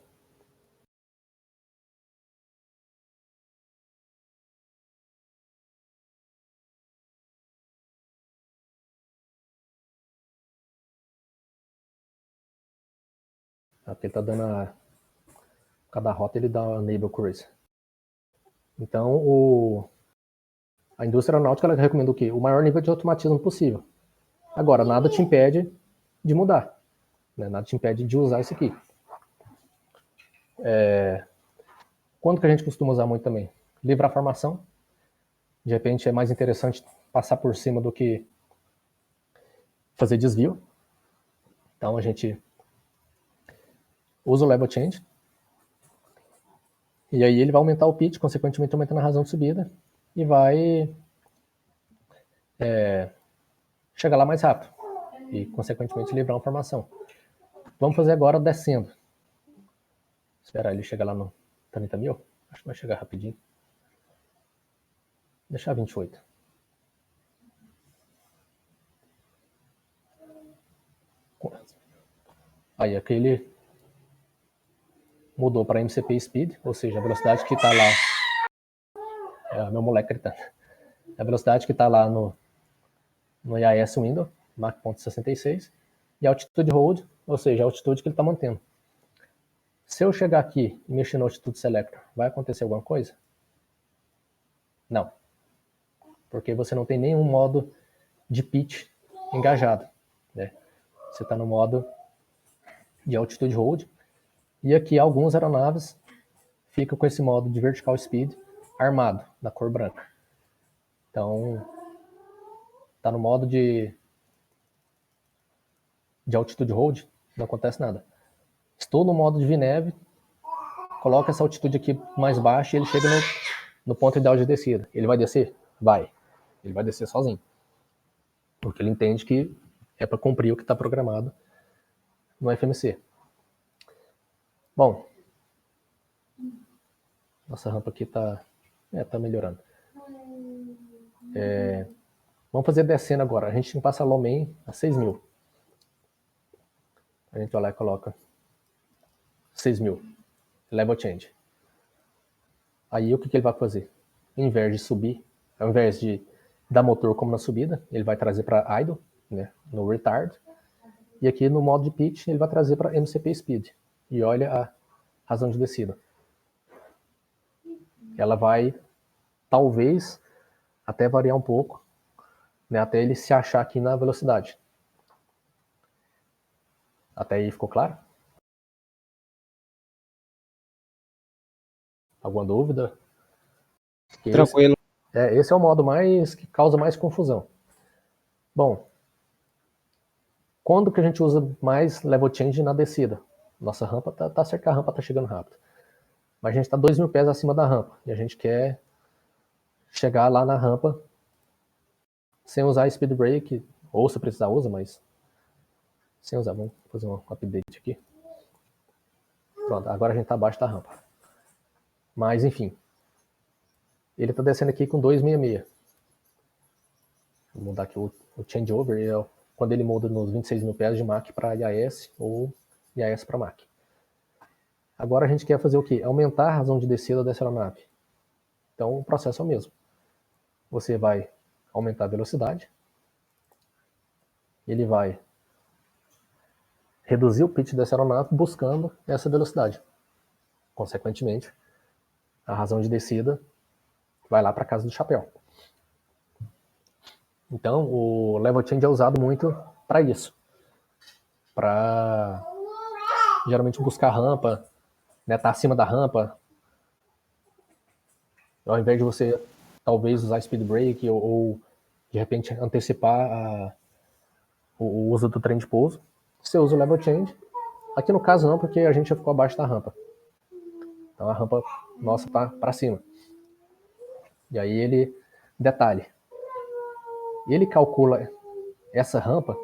Aqui ele está dando cada rota ele dá a enable cruise. Então, A indústria aeronáutica ela recomenda o quê? O maior nível de automatismo possível. Agora, nada te impede de mudar. Né? Nada te impede de usar isso aqui. Quando que a gente costuma usar muito também? Livrar a formação. De repente é mais interessante passar por cima do que fazer desvio. Então a gente usa o level change. E aí ele vai aumentar o pitch, consequentemente aumentando a razão de subida. E vai chegar lá mais rápido. E consequentemente livrar uma formação. Vamos fazer agora descendo. Esperar ele chegar lá no 30 mil. Acho que vai chegar rapidinho. Deixar 28. Aí aqui ele mudou para MCP Speed, ou seja, a velocidade que está lá. Meu moleque gritando. A velocidade que está lá no IIS Window, Mach.66, e a altitude hold, ou seja, a altitude que ele está mantendo. Se eu chegar aqui e mexer no altitude selector, vai acontecer alguma coisa? Não. Porque você não tem nenhum modo de pitch engajado. Né? Você está no modo de altitude hold. E aqui algumas aeronaves ficam com esse modo de vertical speed armado, na cor branca. Então, está no modo de altitude hold, não acontece nada. Estou no modo de VNAV, coloco essa altitude aqui mais baixa e ele chega no ponto ideal de descida. Ele vai descer? Vai. Ele vai descer sozinho. Porque ele entende que é para cumprir o que está programado no FMC. Bom, nossa rampa aqui está melhorando. Vamos fazer descendo agora. A gente passa low main a 6.000. A gente vai lá e coloca 6.000. Level change. Aí o que ele vai fazer? Ao invés de subir, ao invés de dar motor como na subida, ele vai trazer para idle, né, no retard. E aqui no modo de pitch ele vai trazer para MCP speed. E olha a razão de descida. Ela vai, talvez, até variar um pouco, né, até ele se achar aqui na velocidade. Até aí ficou claro? Alguma dúvida? Tranquilo. Esse é o modo que causa mais confusão. Bom, quando que a gente usa mais level change na descida? Nossa rampa tá certo que a rampa tá chegando rápido. Mas a gente está 2.000 pés acima da rampa. E a gente quer chegar lá na rampa sem usar speed brake. Ou se precisar usa, mas sem usar. Vamos fazer um update aqui. Pronto, agora a gente está abaixo da rampa. Mas enfim. Ele está descendo aqui com 2.66. Vou mudar aqui o changeover. Quando ele muda nos 26.000 pés de Mach para IAS ou IAS para Mach. Agora a gente quer fazer o quê? Aumentar a razão de descida dessa aeronave. Então o processo é o mesmo. Você vai aumentar a velocidade. Ele vai reduzir o pitch dessa aeronave buscando essa velocidade. Consequentemente, a razão de descida vai lá para a casa do chapéu. Então, o level change é usado muito para isso. Para geralmente buscar rampa, né, tá acima da rampa. Ao invés de você talvez usar speed brake ou de repente antecipar o uso do trem de pouso, você usa o level change. Aqui no caso não, porque a gente já ficou abaixo da rampa. Então a rampa nossa tá para cima. E aí detalhe, ele calcula essa rampa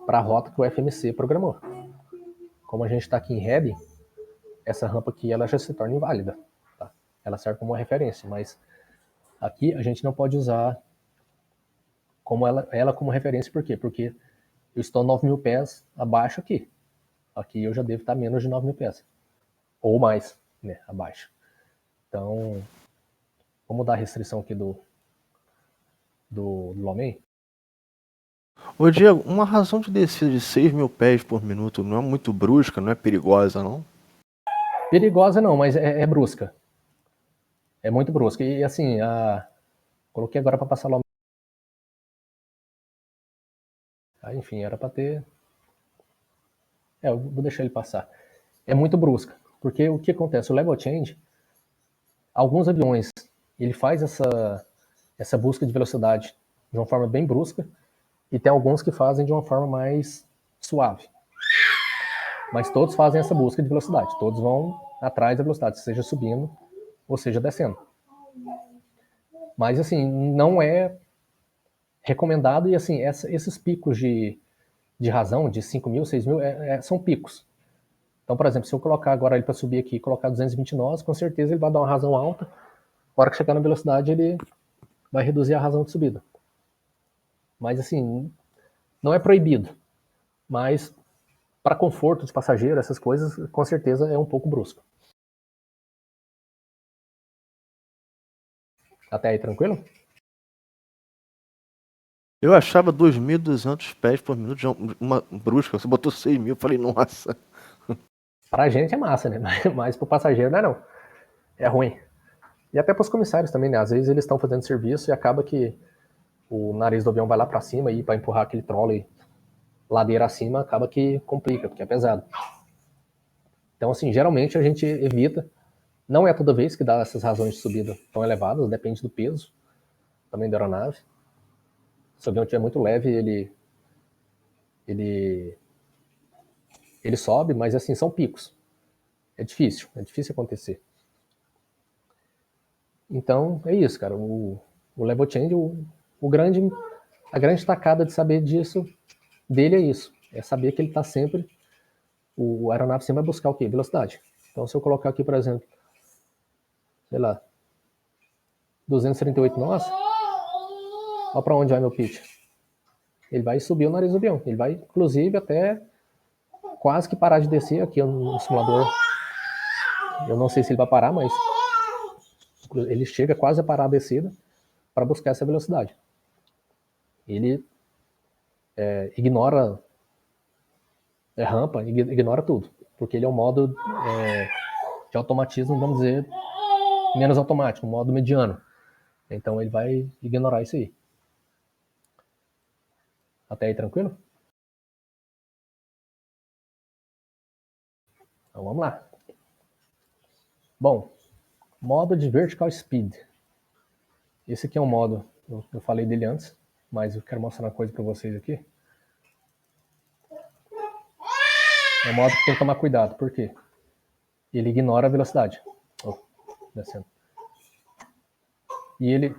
para a rota que o FMC programou. Como a gente está aqui em heading, essa rampa aqui ela já se torna inválida. Tá? Ela serve como uma referência, mas aqui a gente não pode usar como ela como referência. Por quê? Porque eu estou 9.000 pés abaixo aqui. Aqui eu já devo estar menos de 9.000 pés. Ou mais, né, abaixo. Então, vamos dar a restrição aqui do Lomen. Ô Diego, uma razão de descida de 6.000 pés por minuto não é muito brusca, não é perigosa, não? Perigosa não, mas é brusca. É muito brusca. E assim, Coloquei agora para passar lá. Enfim, era para ter... eu vou deixar ele passar. É muito brusca, porque o que acontece? O level change, alguns aviões, ele faz essa busca de velocidade de uma forma bem brusca, e tem alguns que fazem de uma forma mais suave. Mas todos fazem essa busca de velocidade, todos vão atrás da velocidade, seja subindo ou seja descendo. Mas assim, não é recomendado, e assim, esses picos de razão, de 5.000, 6.000, são picos. Então, por exemplo, se eu colocar agora ele para subir aqui e colocar 220 nós, com certeza ele vai dar uma razão alta. Na hora que chegar na velocidade, ele vai reduzir a razão de subida. Mas assim, não é proibido. Mas para conforto de passageiro, essas coisas, com certeza é um pouco brusco. Até aí, tranquilo? Eu achava 2.200 pés por minuto já uma brusca. Você botou 6.000, eu falei, nossa. Pra gente é massa, né? Mas pro passageiro não é não. É ruim. E até pros comissários também, né? Às vezes eles estão fazendo serviço e acaba que o nariz do avião vai lá pra cima e para empurrar aquele trolley ladeira acima, acaba que complica, porque é pesado. Então, assim, geralmente a gente evita. Não é toda vez que dá essas razões de subida tão elevadas, depende do peso também da aeronave. Se o avião estiver muito leve, ele sobe, mas assim, são picos. É difícil acontecer. Então, é isso, cara. O level change, a grande tacada de saber disso, dele é isso. É saber que ele está sempre, o aeronave sempre vai buscar o quê? Velocidade. Então, se eu colocar aqui, por exemplo, sei lá, 238 nós, olha para onde vai meu pitch. Ele vai subir o nariz do avião. Ele vai, inclusive, até quase que parar de descer aqui no simulador. Eu não sei se ele vai parar, mas ele chega quase a parar a descida para buscar essa velocidade. Ele ignora rampa, ignora tudo, porque ele é um modo de automatismo, vamos dizer, menos automático, um modo mediano. Então ele vai ignorar isso aí. Até aí, tranquilo? Então vamos lá. Bom, modo de Vertical Speed. Esse aqui é um modo, eu falei dele antes, mas eu quero mostrar uma coisa para vocês aqui. É um modo que tem que tomar cuidado, por quê? Ele ignora a velocidade. Descendo. E ele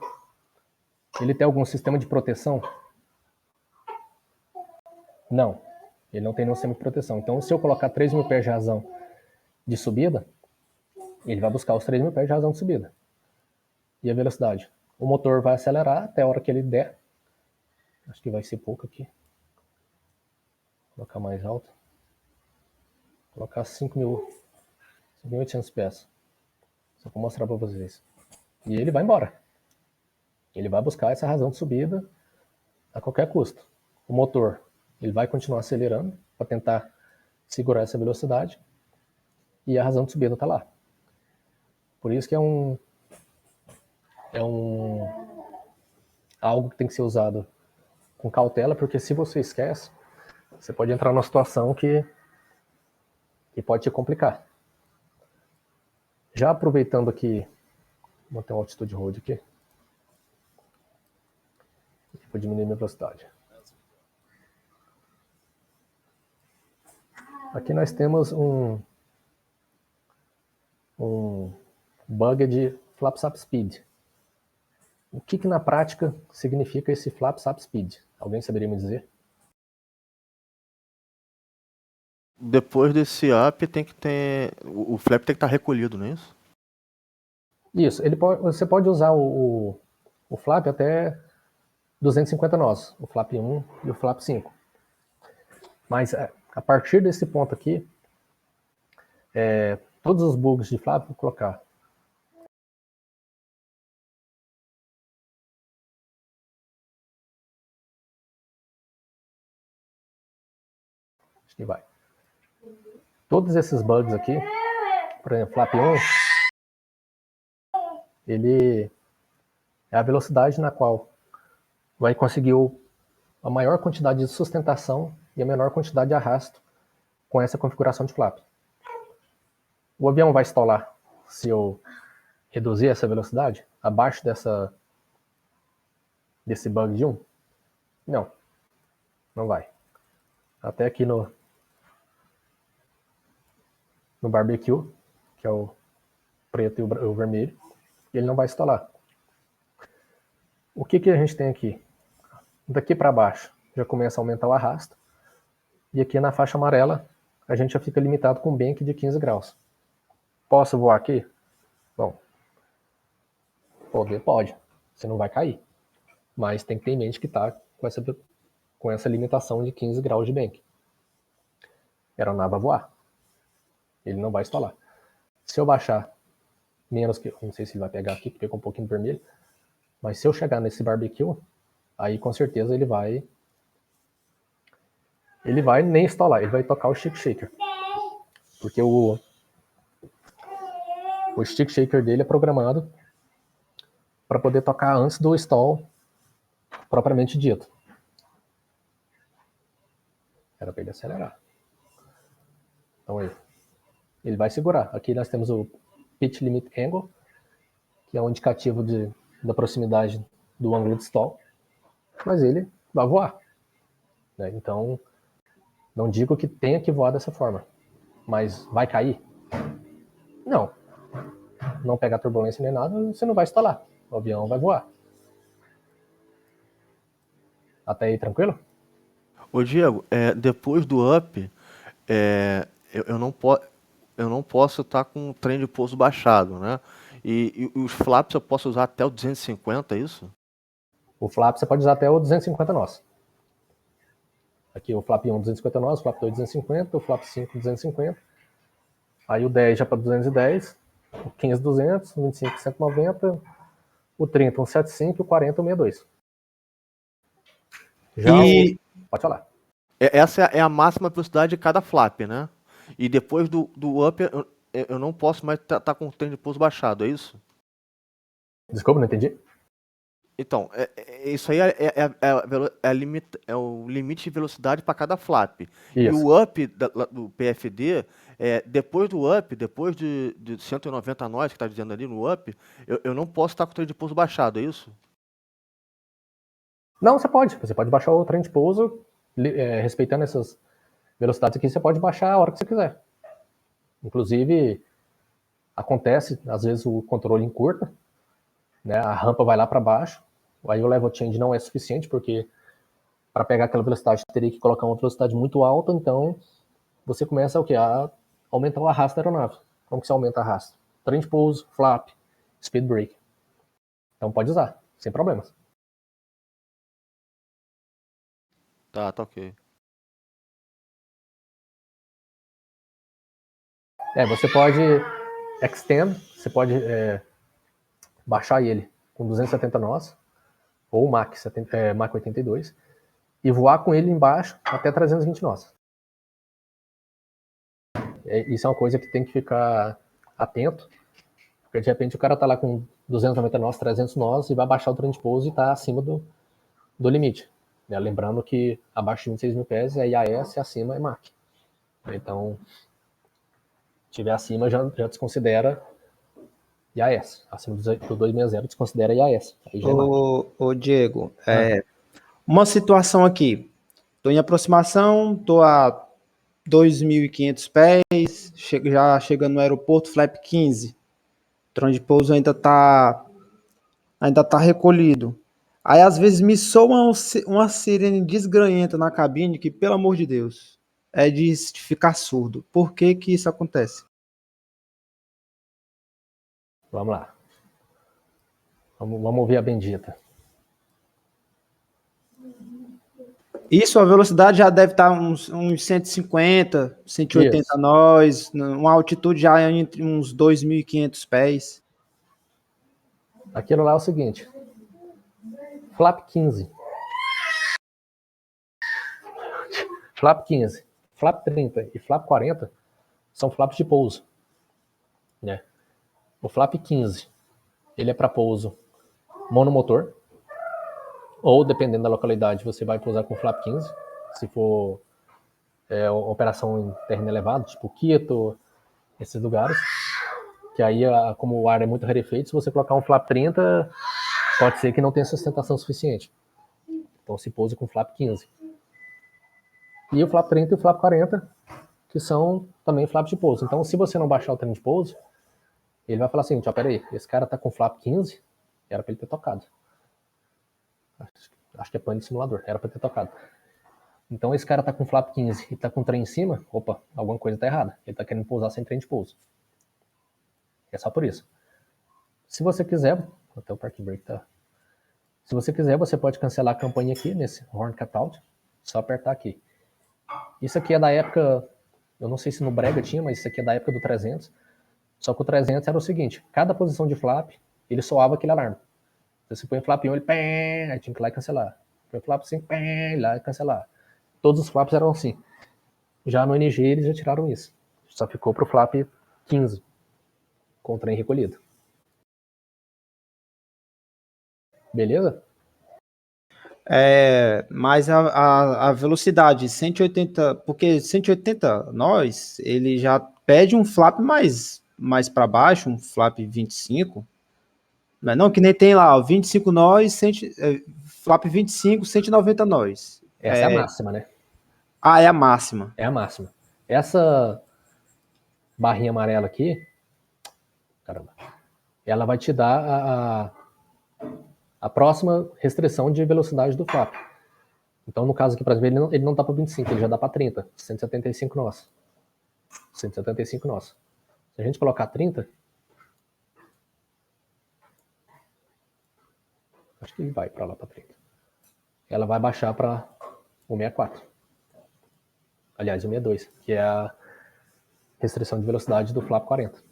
tem algum sistema de proteção? Não. Ele não tem nenhum sistema de proteção. Então, se eu colocar 3.000 pés de razão de subida, ele vai buscar os 3.000 pés de razão de subida. E a velocidade? O motor vai acelerar até a hora que ele der. Acho que vai ser pouco aqui. Vou colocar mais alto. Vou colocar 5.800 pés. Só para mostrar para vocês. E ele vai embora. Ele vai buscar essa razão de subida a qualquer custo. O motor, ele vai continuar acelerando para tentar segurar essa velocidade. E a razão de subida está lá. Por isso que é algo que tem que ser usado com cautela, porque se você esquece, você pode entrar numa situação que pode te complicar. Já aproveitando aqui, vou ter um altitude hold aqui. Vou diminuir minha velocidade. Aqui nós temos um bug de flaps up speed. O que na prática significa esse flaps up speed? Alguém saberia me dizer? Depois desse up tem que ter. O flap tem que estar recolhido, não é isso? Isso, você pode usar o flap até 250 nós, o flap 1 e o flap 5. Mas a partir desse ponto aqui, todos os bugs de flap, vou colocar. Acho que vai. Todos esses bugs aqui, por exemplo, flap 1, ele é a velocidade na qual vai conseguir a maior quantidade de sustentação e a menor quantidade de arrasto com essa configuração de flap. O avião vai estolar se eu reduzir essa velocidade abaixo desse bug de 1? Não, não vai. Até aqui no barbecue, que é o preto e o vermelho, ele não vai estolar. O que a gente tem aqui? Daqui para baixo já começa a aumentar o arrasto, e aqui na faixa amarela a gente já fica limitado com um bank de 15 graus. Posso voar aqui? Bom, pode, você não vai cair, mas tem que ter em mente que está com essa limitação de 15 graus de bank. A aeronave vai voar, ele não vai estolar. Se eu baixar menos que, não sei se ele vai pegar aqui, porque pegou um pouquinho de vermelho, mas se eu chegar nesse barbecue, aí com certeza ele vai nem estolar, ele vai tocar o stick shaker, porque o stick shaker dele é programado para poder tocar antes do stall propriamente dito. Era para ele acelerar. Então ele vai segurar. Aqui nós temos o pitch limit angle, que é um indicativo da proximidade do ângulo de stall, mas ele vai voar, né? Então, não digo que tenha que voar dessa forma, mas vai cair? Não. Não pegar turbulência nem nada, você não vai estolar. O avião vai voar. Até aí, tranquilo? Ô Diego, depois do up, eu não posso estar com o trem de pouso baixado, né? E os flaps eu posso usar até o 250, é isso? O flap você pode usar até o 250 nós. Aqui o flap 1 250 nós, o flap 2 250, o flap 5 250. Aí o 10 já para 210, o 15 200, o 25 190, o 30 175 e o 40 162. Já pode falar. Essa é a máxima velocidade de cada flap, né? E depois do up, eu não posso mais estar com o trem de pouso baixado, é isso? Desculpa, não entendi. Então, isso aí é o limite de velocidade para cada flap. Isso. E o up do PFD, depois do up, depois de 190 nós, que está dizendo ali no up, eu não posso estar com o trem de pouso baixado, é isso? Não, você pode. Você pode baixar o trem de pouso, respeitando essas velocidades aqui, você pode baixar a hora que você quiser. Inclusive, acontece, às vezes o controle encurta, né, a rampa vai lá para baixo, aí o level change não é suficiente, porque para pegar aquela velocidade teria que colocar uma velocidade muito alta, então você começa a aumentar o arrasto da aeronave. Como que você aumenta o arrasto? Trem de pouso, flap, speed brake. Então pode usar, sem problemas. Tá ok. Você pode extend, você pode baixar ele com 270 nós, ou Mach 82, e voar com ele embaixo até 320 nós. Isso é uma coisa que tem que ficar atento, porque de repente o cara tá lá com 290 nós, 300 nós, e vai baixar o trem de pouso e tá acima do limite. Né? Lembrando que abaixo de 26 mil pés é IAS e acima é Mach. Então, se tiver acima, já desconsidera IAS. Acima do 260, desconsidera IAS. Aí já é Mach. Ô Diego, uma situação aqui. Estou em aproximação, estou a 2.500 pés, já chegando no aeroporto, flap 15. O trem de pouso ainda tá recolhido. Aí às vezes me soa uma sirene desgranhenta na cabine que, pelo amor de Deus, é de ficar surdo. Por que que isso acontece? Vamos lá. Vamos ouvir a bendita. Isso, a velocidade já deve estar uns 150, 180 Isso. nós, uma altitude já entre uns 2.500 pés. Aquilo lá é o seguinte. Flap 15. Flap 15, flap 30 e flap 40 são flaps de pouso. Né? O flap 15, ele é para pouso monomotor, ou dependendo da localidade, você vai pousar com flap 15, se for operação em terreno elevado, tipo Quito, esses lugares, que aí, como o ar é muito rarefeito, se você colocar um flap 30, pode ser que não tenha sustentação suficiente. Então se pousa com flap 15. E o flap 30 e o flap 40, que são também flaps de pouso. Então, se você não baixar o trem de pouso, ele vai falar assim, ó, peraí, esse cara tá com flap 15, era pra ele ter tocado. Acho que é pane de simulador, era pra ter tocado. Então esse cara tá com flap 15 e tá com trem em cima, opa, alguma coisa tá errada. Ele tá querendo pousar sem trem de pouso. É só por isso. Se você quiser, até o park brake tá. Se você quiser, você pode cancelar a campanha aqui nesse horn cutout, só apertar aqui. Isso aqui é da época, eu não sei se no Brega tinha, mas isso aqui é da época do 300. Só que o 300 era o seguinte, cada posição de flap, ele soava aquele alarme. Então, você põe o flap 1, ele pé, aí tinha que ir lá e cancelar. Põe o flap 5, pé, ir lá e cancelar. Todos os flaps eram assim. Já no NG eles já tiraram isso. Só ficou pro flap 15, com o trem recolhido. Beleza? Mas a velocidade 180, porque 180 nós, ele já pede um flap mais para baixo, um flap 25. Não é não? Que nem tem lá, ó, 25 nós, flap 25, 190 nós. Essa é a máxima, né? Ah, é a máxima. É a máxima. Essa barrinha amarela aqui, caramba, ela vai te dar a próxima restrição de velocidade do flap. Então, no caso aqui, por exemplo, ele não dá para 25, ele já dá para 30, 175 nós. 175 nós. Se a gente colocar 30, acho que vai para lá para 30. Ela vai baixar para o 64. Aliás, o 62, que é a restrição de velocidade do flap 40.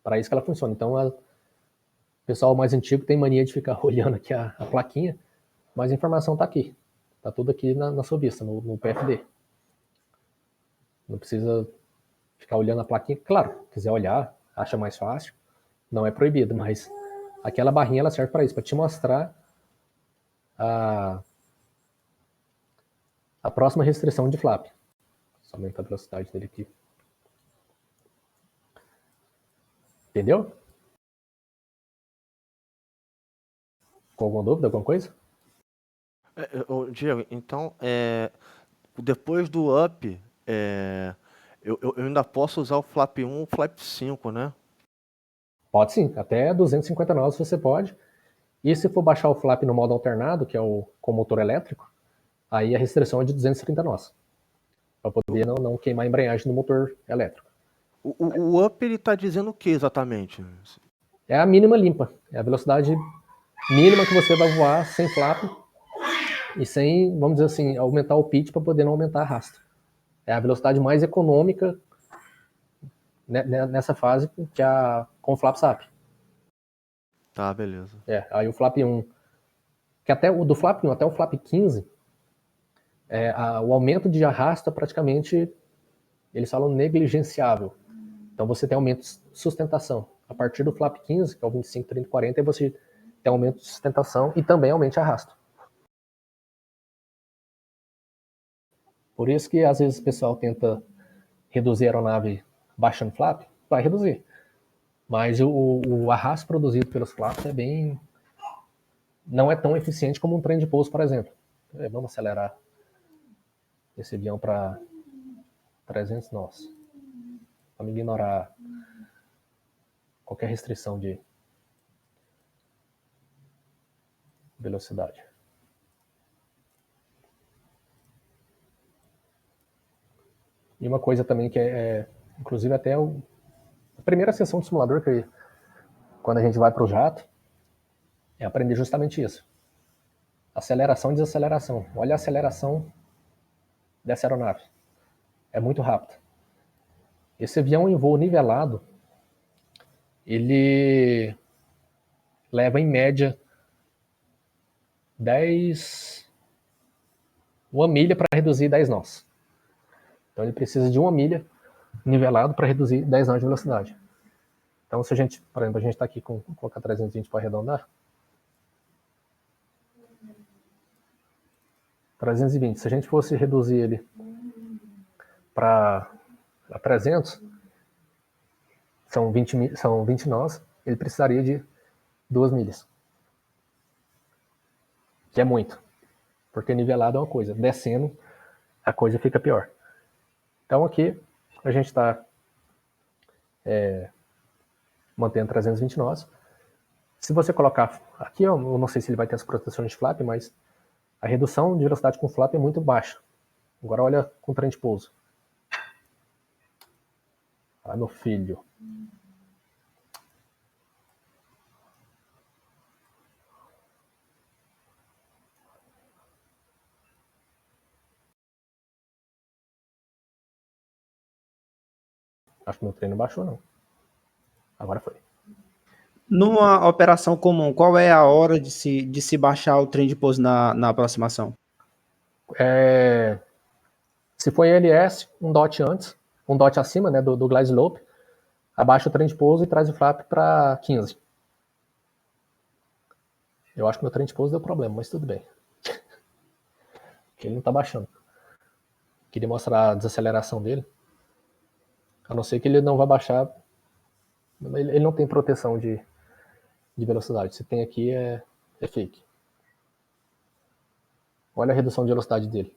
Para isso que ela funciona. Então, o pessoal mais antigo tem mania de ficar olhando aqui a plaquinha, mas a informação está aqui. Está tudo aqui na sua vista, no PFD. Não precisa ficar olhando a plaquinha. Claro, quiser olhar, acha mais fácil, não é proibido, mas aquela barrinha ela serve para isso, para te mostrar a próxima restrição de flap. Só aumentar a velocidade dele aqui. Entendeu? Com alguma dúvida, alguma coisa? Diego, então, depois do up, eu ainda posso usar o flap 1 ou o flap 5, né? Pode sim, até 250 nós você pode. E se for baixar o flap no modo alternado, que é com motor elétrico, aí a restrição é de 230 nós. Para poder não queimar a embreagem do motor elétrico. O up ele está dizendo o que exatamente? É a mínima limpa. É a velocidade mínima que você vai voar sem flap e sem, vamos dizer assim, aumentar o pitch para poder não aumentar a arrasto. É a velocidade mais econômica nessa fase que com o flap SAP. Tá, beleza. Aí o flap 1, que até o do flap 1 até o flap 15, o aumento de arrasto é praticamente, eles falam negligenciável. Então você tem aumento de sustentação. A partir do flap 15, que é o 25, 30, 40, aí você tem aumento de sustentação e também aumento de arrasto. Por isso que às vezes o pessoal tenta reduzir a aeronave baixando flap, vai reduzir. Mas o arrasto produzido pelos flaps não é tão eficiente como um trem de pouso, por exemplo. Vamos acelerar esse avião para 300 nós. Vamos ignorar qualquer restrição de velocidade. E uma coisa também que inclusive até a primeira sessão de simulador, que quando a gente vai para o jato, é aprender justamente isso. Aceleração e desaceleração. Olha a aceleração dessa aeronave. É muito rápido. Esse avião em voo nivelado, ele leva em média 1 milha para reduzir 10 nós. Então ele precisa de 1 milha nivelado para reduzir 10 nós de velocidade. Então, se a gente, por exemplo, a gente está aqui com, vou colocar 320 para arredondar. 320, se a gente fosse reduzir ele para 300, são 20 nós, ele precisaria de 2 milhas. Que é muito. Porque nivelado é uma coisa, descendo a coisa fica pior. Então aqui a gente está mantendo 320 nós. Se você colocar aqui, eu não sei se ele vai ter as proteções de flap, mas a redução de velocidade com flap é muito baixa. Agora olha com trem de pouso. Ah, meu filho. Acho que meu trem não baixou, não. Agora foi. Numa operação comum, qual é a hora de se baixar o trem de pouso na aproximação? Se for LS, um dot antes, um dot acima, né, do glide slope, abaixa o trem de pouso e traz o flap para 15. Eu acho que meu trem de pouso deu problema, mas tudo bem. Porque ele não está baixando. Queria mostrar a desaceleração dele. A não ser que ele não vai baixar. Ele não tem proteção de velocidade. Se tem aqui é fake. Olha a redução de velocidade dele.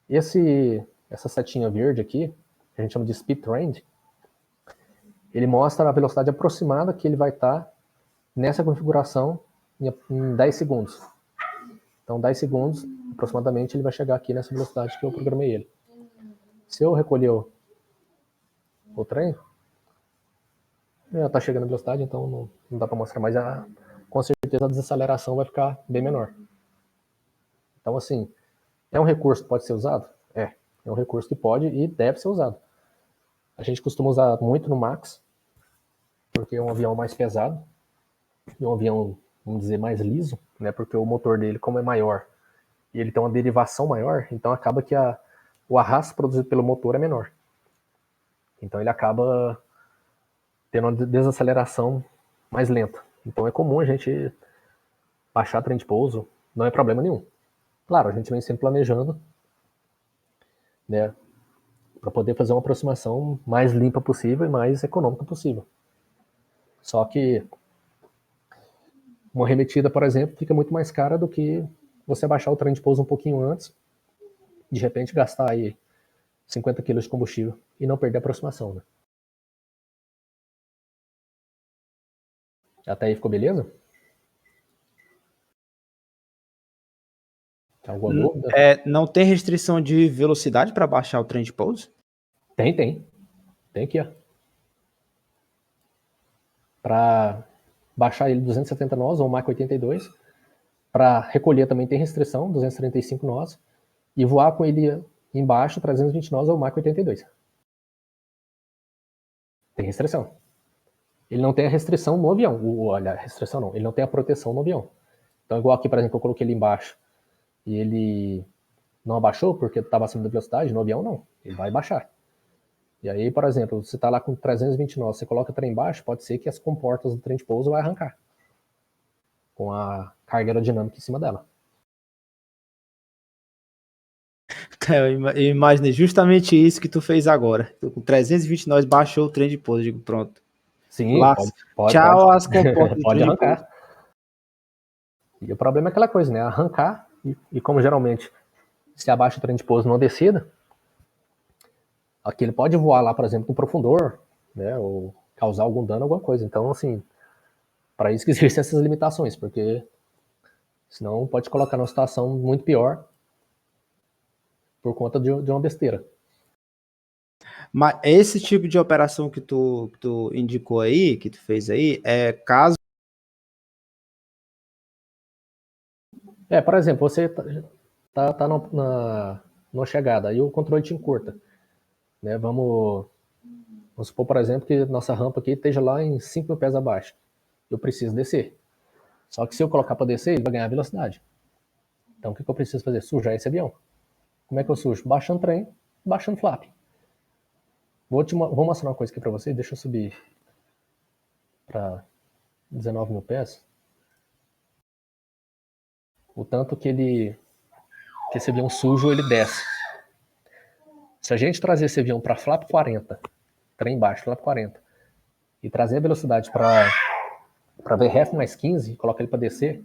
Essa setinha verde aqui, que a gente chama de speed trend, ele mostra a velocidade aproximada que ele vai estar nessa configuração em 10 segundos. Então, 10 segundos, aproximadamente, ele vai chegar aqui nessa velocidade que eu programei ele. Se eu recolher o trem, já está chegando a velocidade, então não dá para mostrar, mas com certeza a desaceleração vai ficar bem menor. Então, assim, é um recurso que pode ser usado? É um recurso que pode e deve ser usado. A gente costuma usar muito no Max, porque é um avião mais pesado, e um avião, vamos dizer, mais liso, né? Porque o motor dele, como é maior, e ele tem uma derivação maior, então acaba que o arrasto produzido pelo motor é menor. Então ele acaba tendo uma desaceleração mais lenta. Então é comum a gente baixar trem de pouso, não é problema nenhum. Claro, a gente vem sempre planejando, né, para poder fazer uma aproximação mais limpa possível e mais econômica possível. Só que uma remetida, por exemplo, fica muito mais cara do que você abaixar o trem de pouso um pouquinho antes, de repente gastar aí 50 kg de combustível e não perder a aproximação, né? Até aí ficou beleza? Tem alguma dúvida? Não tem restrição de velocidade para baixar o trem de pouso? Tem. Tem aqui, ó. Para baixar ele 270 nós ou Mach 82. Para recolher também tem restrição, 235 nós. E voar com ele embaixo, 320 nós ou Mach 82. Tem restrição. Ele não tem a restrição no avião. Olha, restrição não. Ele não tem a proteção no avião. Então, igual aqui, por exemplo, eu coloquei ele embaixo e ele não abaixou porque estava acima da velocidade, no avião não. Ele vai baixar. E aí, por exemplo, você está lá com 320 nós, você coloca o trem embaixo, pode ser que as comportas do trem de pouso vai arrancar. Com a carga aerodinâmica em cima dela. Eu imaginei justamente isso que tu fez agora. Tu, com 320 nós baixou o trem de pouso, digo, pronto. Sim, Lá, pode. tchau as comportas do Pode trem de pouso. arrancar. E o problema é aquela coisa, né? Arrancar, e como geralmente se abaixa o trem de pouso numa descida, aqui ele pode voar lá, por exemplo, no profundor, né? Ou causar algum dano, alguma coisa. Então, assim, para isso que existem essas limitações, porque senão pode colocar numa situação muito pior por conta de uma besteira. Mas esse tipo de operação que tu indicou aí, que tu fez aí, é caso... Por exemplo, você tá numa chegada, aí o controle te encurta. Né? Vamos supor, por exemplo, que nossa rampa aqui esteja lá em 5 mil pés abaixo. Eu preciso descer. Só que se eu colocar para descer, ele vai ganhar velocidade. Então o que eu preciso fazer? Sujar esse avião. Como é que eu sujo? Baixando trem, baixando flap. Vou mostrar uma coisa aqui para você, deixa eu subir para 19 mil pés, o tanto que esse avião sujo ele desce. Se a gente trazer esse avião para flap 40, trem baixo, flap 40, e trazer a velocidade para VRF mais 15, coloca ele para descer,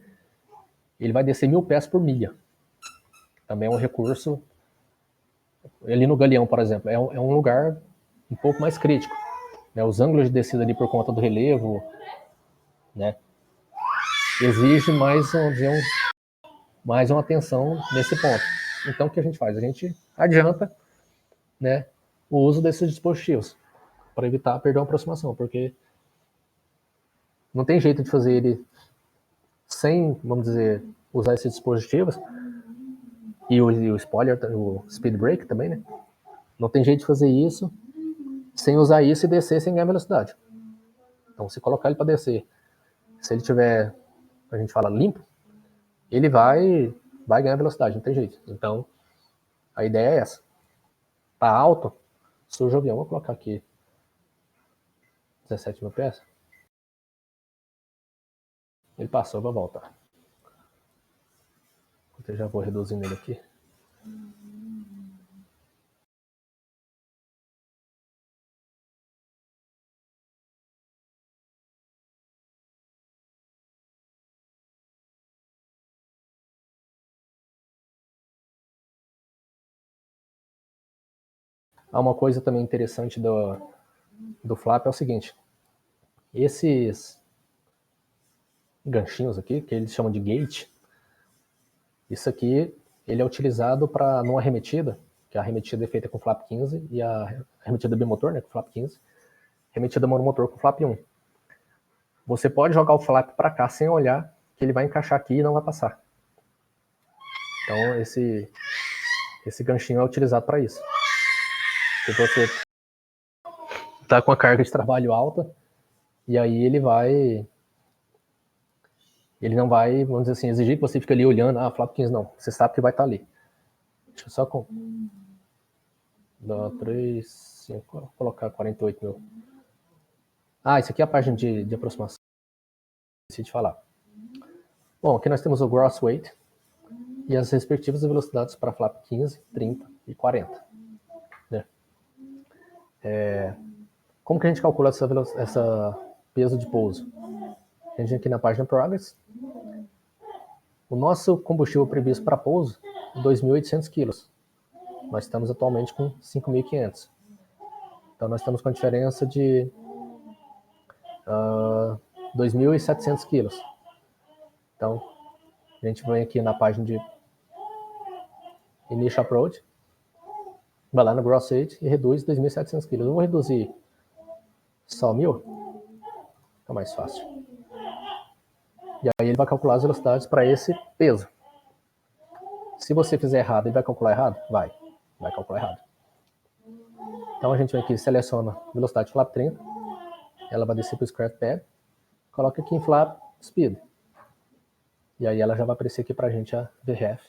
ele vai descer 1000 pés por milha. Também é um recurso. Ali no Galeão, por exemplo, é um lugar um pouco mais crítico. Né? Os ângulos de descida ali por conta do relevo, né? Exige mais, vamos dizer, mais uma atenção nesse ponto. Então, o que a gente faz? A gente adianta, né, o uso desses dispositivos para evitar perder uma aproximação, porque não tem jeito de fazer ele sem, vamos dizer, usar esses dispositivos e o spoiler, o speed brake também, né? Não tem jeito de fazer isso sem usar isso e descer sem ganhar velocidade. Então, se colocar ele para descer, se ele tiver, a gente fala limpo, ele vai ganhar velocidade, não tem jeito. Então, a ideia é essa. Tá alto, suja o avião. Vou colocar aqui 17 mil pés. Ele passou, vai voltar. Eu já vou reduzindo ele aqui. Há uma coisa também interessante do flap é o seguinte. Esses ganchinhos aqui, que eles chamam de gate, isso aqui ele é utilizado para numa arremetida, que a arremetida é feita com flap 15 e a arremetida bimotor, né, com flap 15, arremetida monomotor com flap 1. Você pode jogar o flap para cá sem olhar, que ele vai encaixar aqui e não vai passar. Então esse ganchinho é utilizado para isso. Se você está com a carga de trabalho alta, e aí ele não vai, vamos dizer assim, exigir que você fique ali olhando, flap 15 não, você sabe que vai estar ali. Deixa eu só dá 3, 5, vou colocar 48 mil. Isso aqui é a página de aproximação. Esqueci de falar. Bom, aqui nós temos o gross weight e as respectivas velocidades para flap 15, 30 e 40. Né? Como que a gente calcula essa peso de pouso? A gente aqui na página Progress. O nosso combustível previsto para pouso é 2.800 kg. Nós estamos atualmente com 5.500. Então nós estamos com a diferença de 2.700 kg. Então a gente vem aqui na página de Initial Approach, vai lá no Gross Weight e reduz 2.700 kg. Eu vou reduzir só 1.000, fica mais fácil. E aí ele vai calcular as velocidades para esse peso. Se você fizer errado, ele vai calcular errado? Vai calcular errado. Então a gente vem aqui, seleciona velocidade flap 30, ela vai descer para o scratch pad, coloca aqui em flap speed. E aí ela já vai aparecer aqui para a gente a VRF,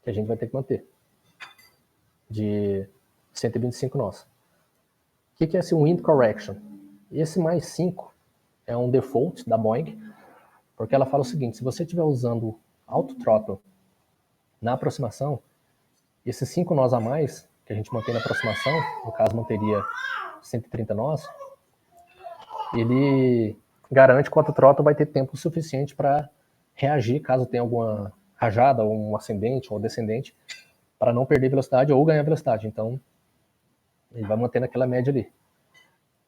que a gente vai ter que manter, de 125 nós. O que é esse Wind Correction? Esse mais 5 é um default da Boeing, porque ela fala o seguinte, se você estiver usando auto throttle na aproximação, esses 5 nós a mais, que a gente mantém na aproximação, no caso manteria 130 nós, ele garante que o auto throttle vai ter tempo suficiente para reagir caso tenha alguma rajada, ou um ascendente ou um descendente, para não perder velocidade ou ganhar velocidade. Então, ele vai manter naquela média ali.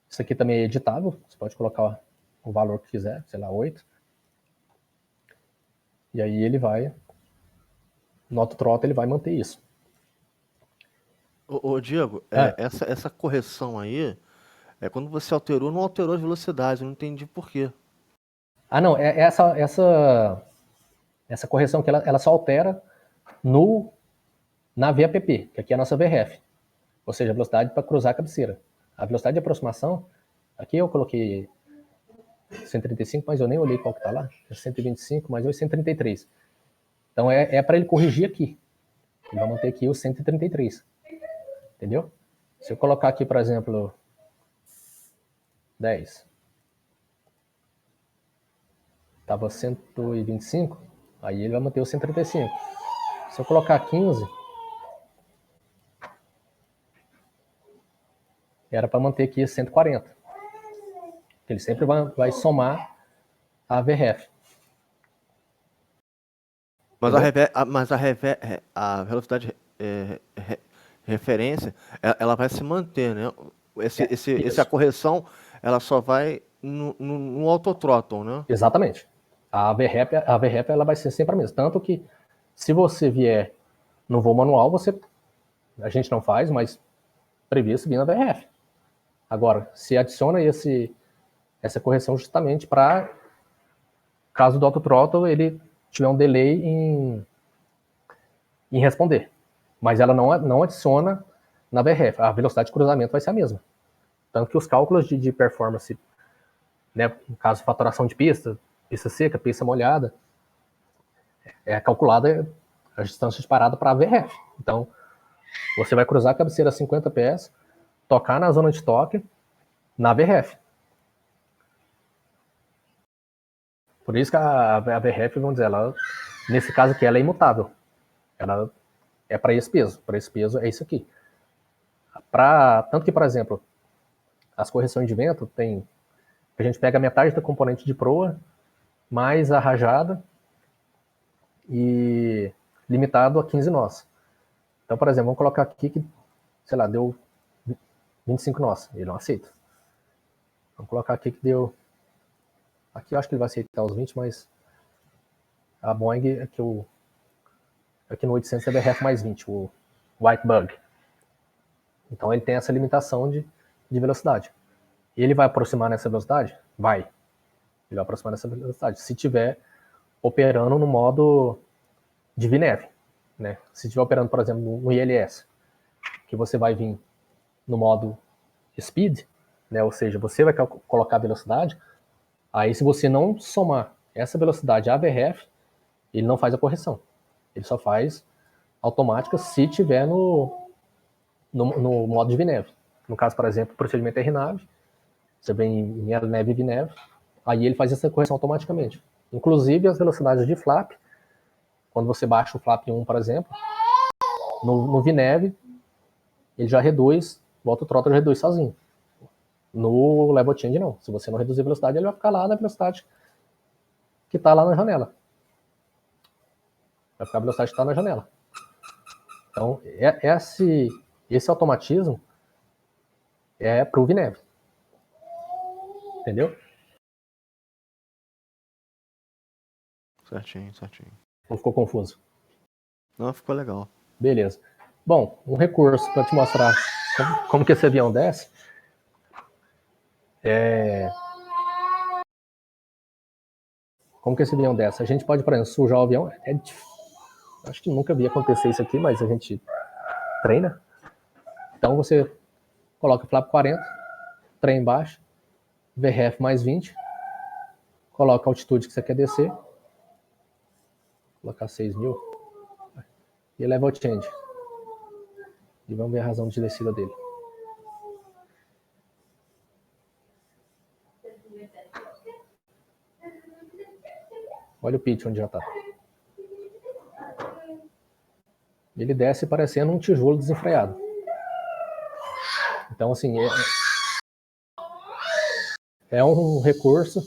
Isso aqui também é editável, você pode colocar o valor que quiser, sei lá, 8. E aí ele vai, no auto throttle ele vai manter isso. Ô Diego, essa correção aí, quando você alterou, não alterou as velocidades, eu não entendi por quê. Não, essa correção que ela só altera na VAPP, que aqui é a nossa VRF, ou seja, a velocidade para cruzar a cabeceira. A velocidade de aproximação, aqui eu coloquei 135, mas eu nem olhei qual que está lá, 125 mais 8, 133. Então é para ele corrigir aqui. Ele vai manter aqui o 133. Entendeu? Se eu colocar aqui, por exemplo, 10, estava 125, aí ele vai manter o 135. Se eu colocar 15, era para manter aqui 140. Ele sempre vai somar a VRF. Mas Entendeu? a velocidade referência, ela vai se manter, né? Essa Isso, correção, ela só vai no autothrottle, né? exatamente. A VRF ela vai ser sempre a mesma. Tanto que, se você vier no voo manual, a gente não faz, mas previa subir na VRF. Agora, se adiciona essa correção justamente para, caso do autothrottle, ele tiver um delay em responder. Mas ela não adiciona na VRF. A velocidade de cruzamento vai ser a mesma. Tanto que os cálculos de performance, né, no caso, fatoração de pista seca, pista molhada, é calculada a distância de parada para a VRF. Então, você vai cruzar a cabeceira a 50 pés, tocar na zona de toque, na VRF. Por isso que a VRF, vamos dizer, nesse caso aqui, ela é imutável. Ela é para esse peso. Para esse peso é isso aqui. Tanto que, por exemplo, as correções de vento a gente pega metade da componente de proa, mais a rajada e limitado a 15 nós. Então, por exemplo, vamos colocar aqui que, sei lá, deu 25 nós. Ele não aceita. Vamos colocar aqui que deu... Aqui eu acho que ele vai aceitar os 20, mas a Boeing aqui no 800 é VRF mais 20, o White Bug. Então ele tem essa limitação de velocidade. Ele vai aproximar nessa velocidade? Vai. Ele vai aproximar nessa velocidade. Se tiver operando no modo de VNAV, né? Se estiver operando, por exemplo, no ILS, que você vai vir no modo Speed, né? Ou seja, você vai colocar a velocidade, aí se você não somar essa velocidade à VRF, ele não faz a correção. Ele só faz automática se tiver no modo de VNAV. No caso, por exemplo, o procedimento RNAV, você vem em LNAV e VNAV, aí ele faz essa correção automaticamente. Inclusive as velocidades de flap, quando você baixa o flap 1, por exemplo, no VNAV, ele já reduz, volta o throttle já reduz sozinho. No level change não. Se você não reduzir a velocidade, ele vai ficar lá na velocidade que está lá na janela. Vai ficar a velocidade que está na janela. Então, esse automatismo é para o VNAV. Entendeu? Certinho, certinho. Ou ficou confuso? Não, ficou legal. Beleza. Bom, um recurso para te mostrar como que esse avião desce Como que esse avião desce? A gente pode, por exemplo, sujar o avião. Acho que nunca vi acontecer isso aqui, mas a gente treina. Então você coloca o flap 40, trem embaixo, VRF mais 20, coloca a altitude que você quer descer, colocar 6.000 e level change. E vamos ver a razão de descida dele. Olha o pitch onde já está. Ele desce parecendo um tijolo desenfreado. Então, assim, é um recurso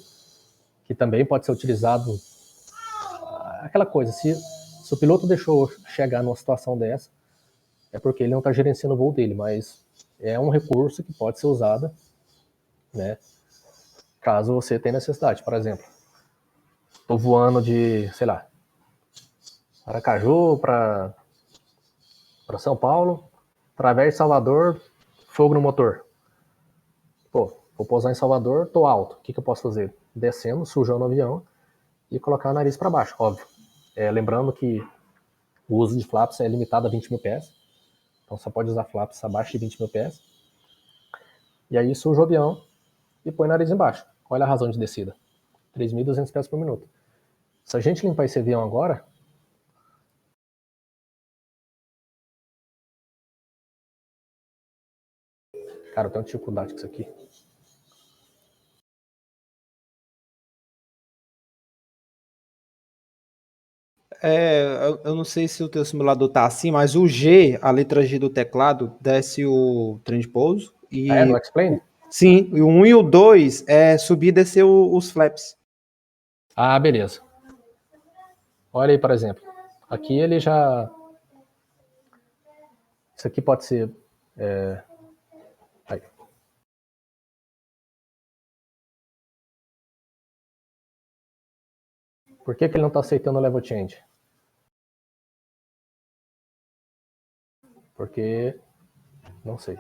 que também pode ser utilizado. Aquela coisa, se o piloto deixou chegar numa situação dessa, é porque ele não está gerenciando o voo dele, mas é um recurso que pode ser usado, né, caso você tenha necessidade. Por exemplo, estou voando de, sei lá, Aracaju para São Paulo, através de Salvador, fogo no motor. Pô, vou pousar em Salvador, tô alto. O que eu posso fazer? Descendo, sujando o avião e colocar o nariz para baixo, óbvio. Lembrando que o uso de flaps é limitado a 20.000 pés. Então só pode usar flaps abaixo de 20.000 pés. E aí suja o avião e põe o nariz embaixo. Olha a razão de descida. 3.200 pés por minuto. Se a gente limpar esse avião agora, cara, eu tenho dificuldade com isso aqui. Eu não sei se o teu simulador tá assim, mas o G, a letra G do teclado, desce o trem de pouso. No Explain? Sim, o 1 e o 2 é subir e descer os flaps. Ah, beleza. Olha aí, por exemplo. Aqui ele já... Isso aqui pode ser... Aí. Por que ele não está aceitando o level change? Porque... Não sei.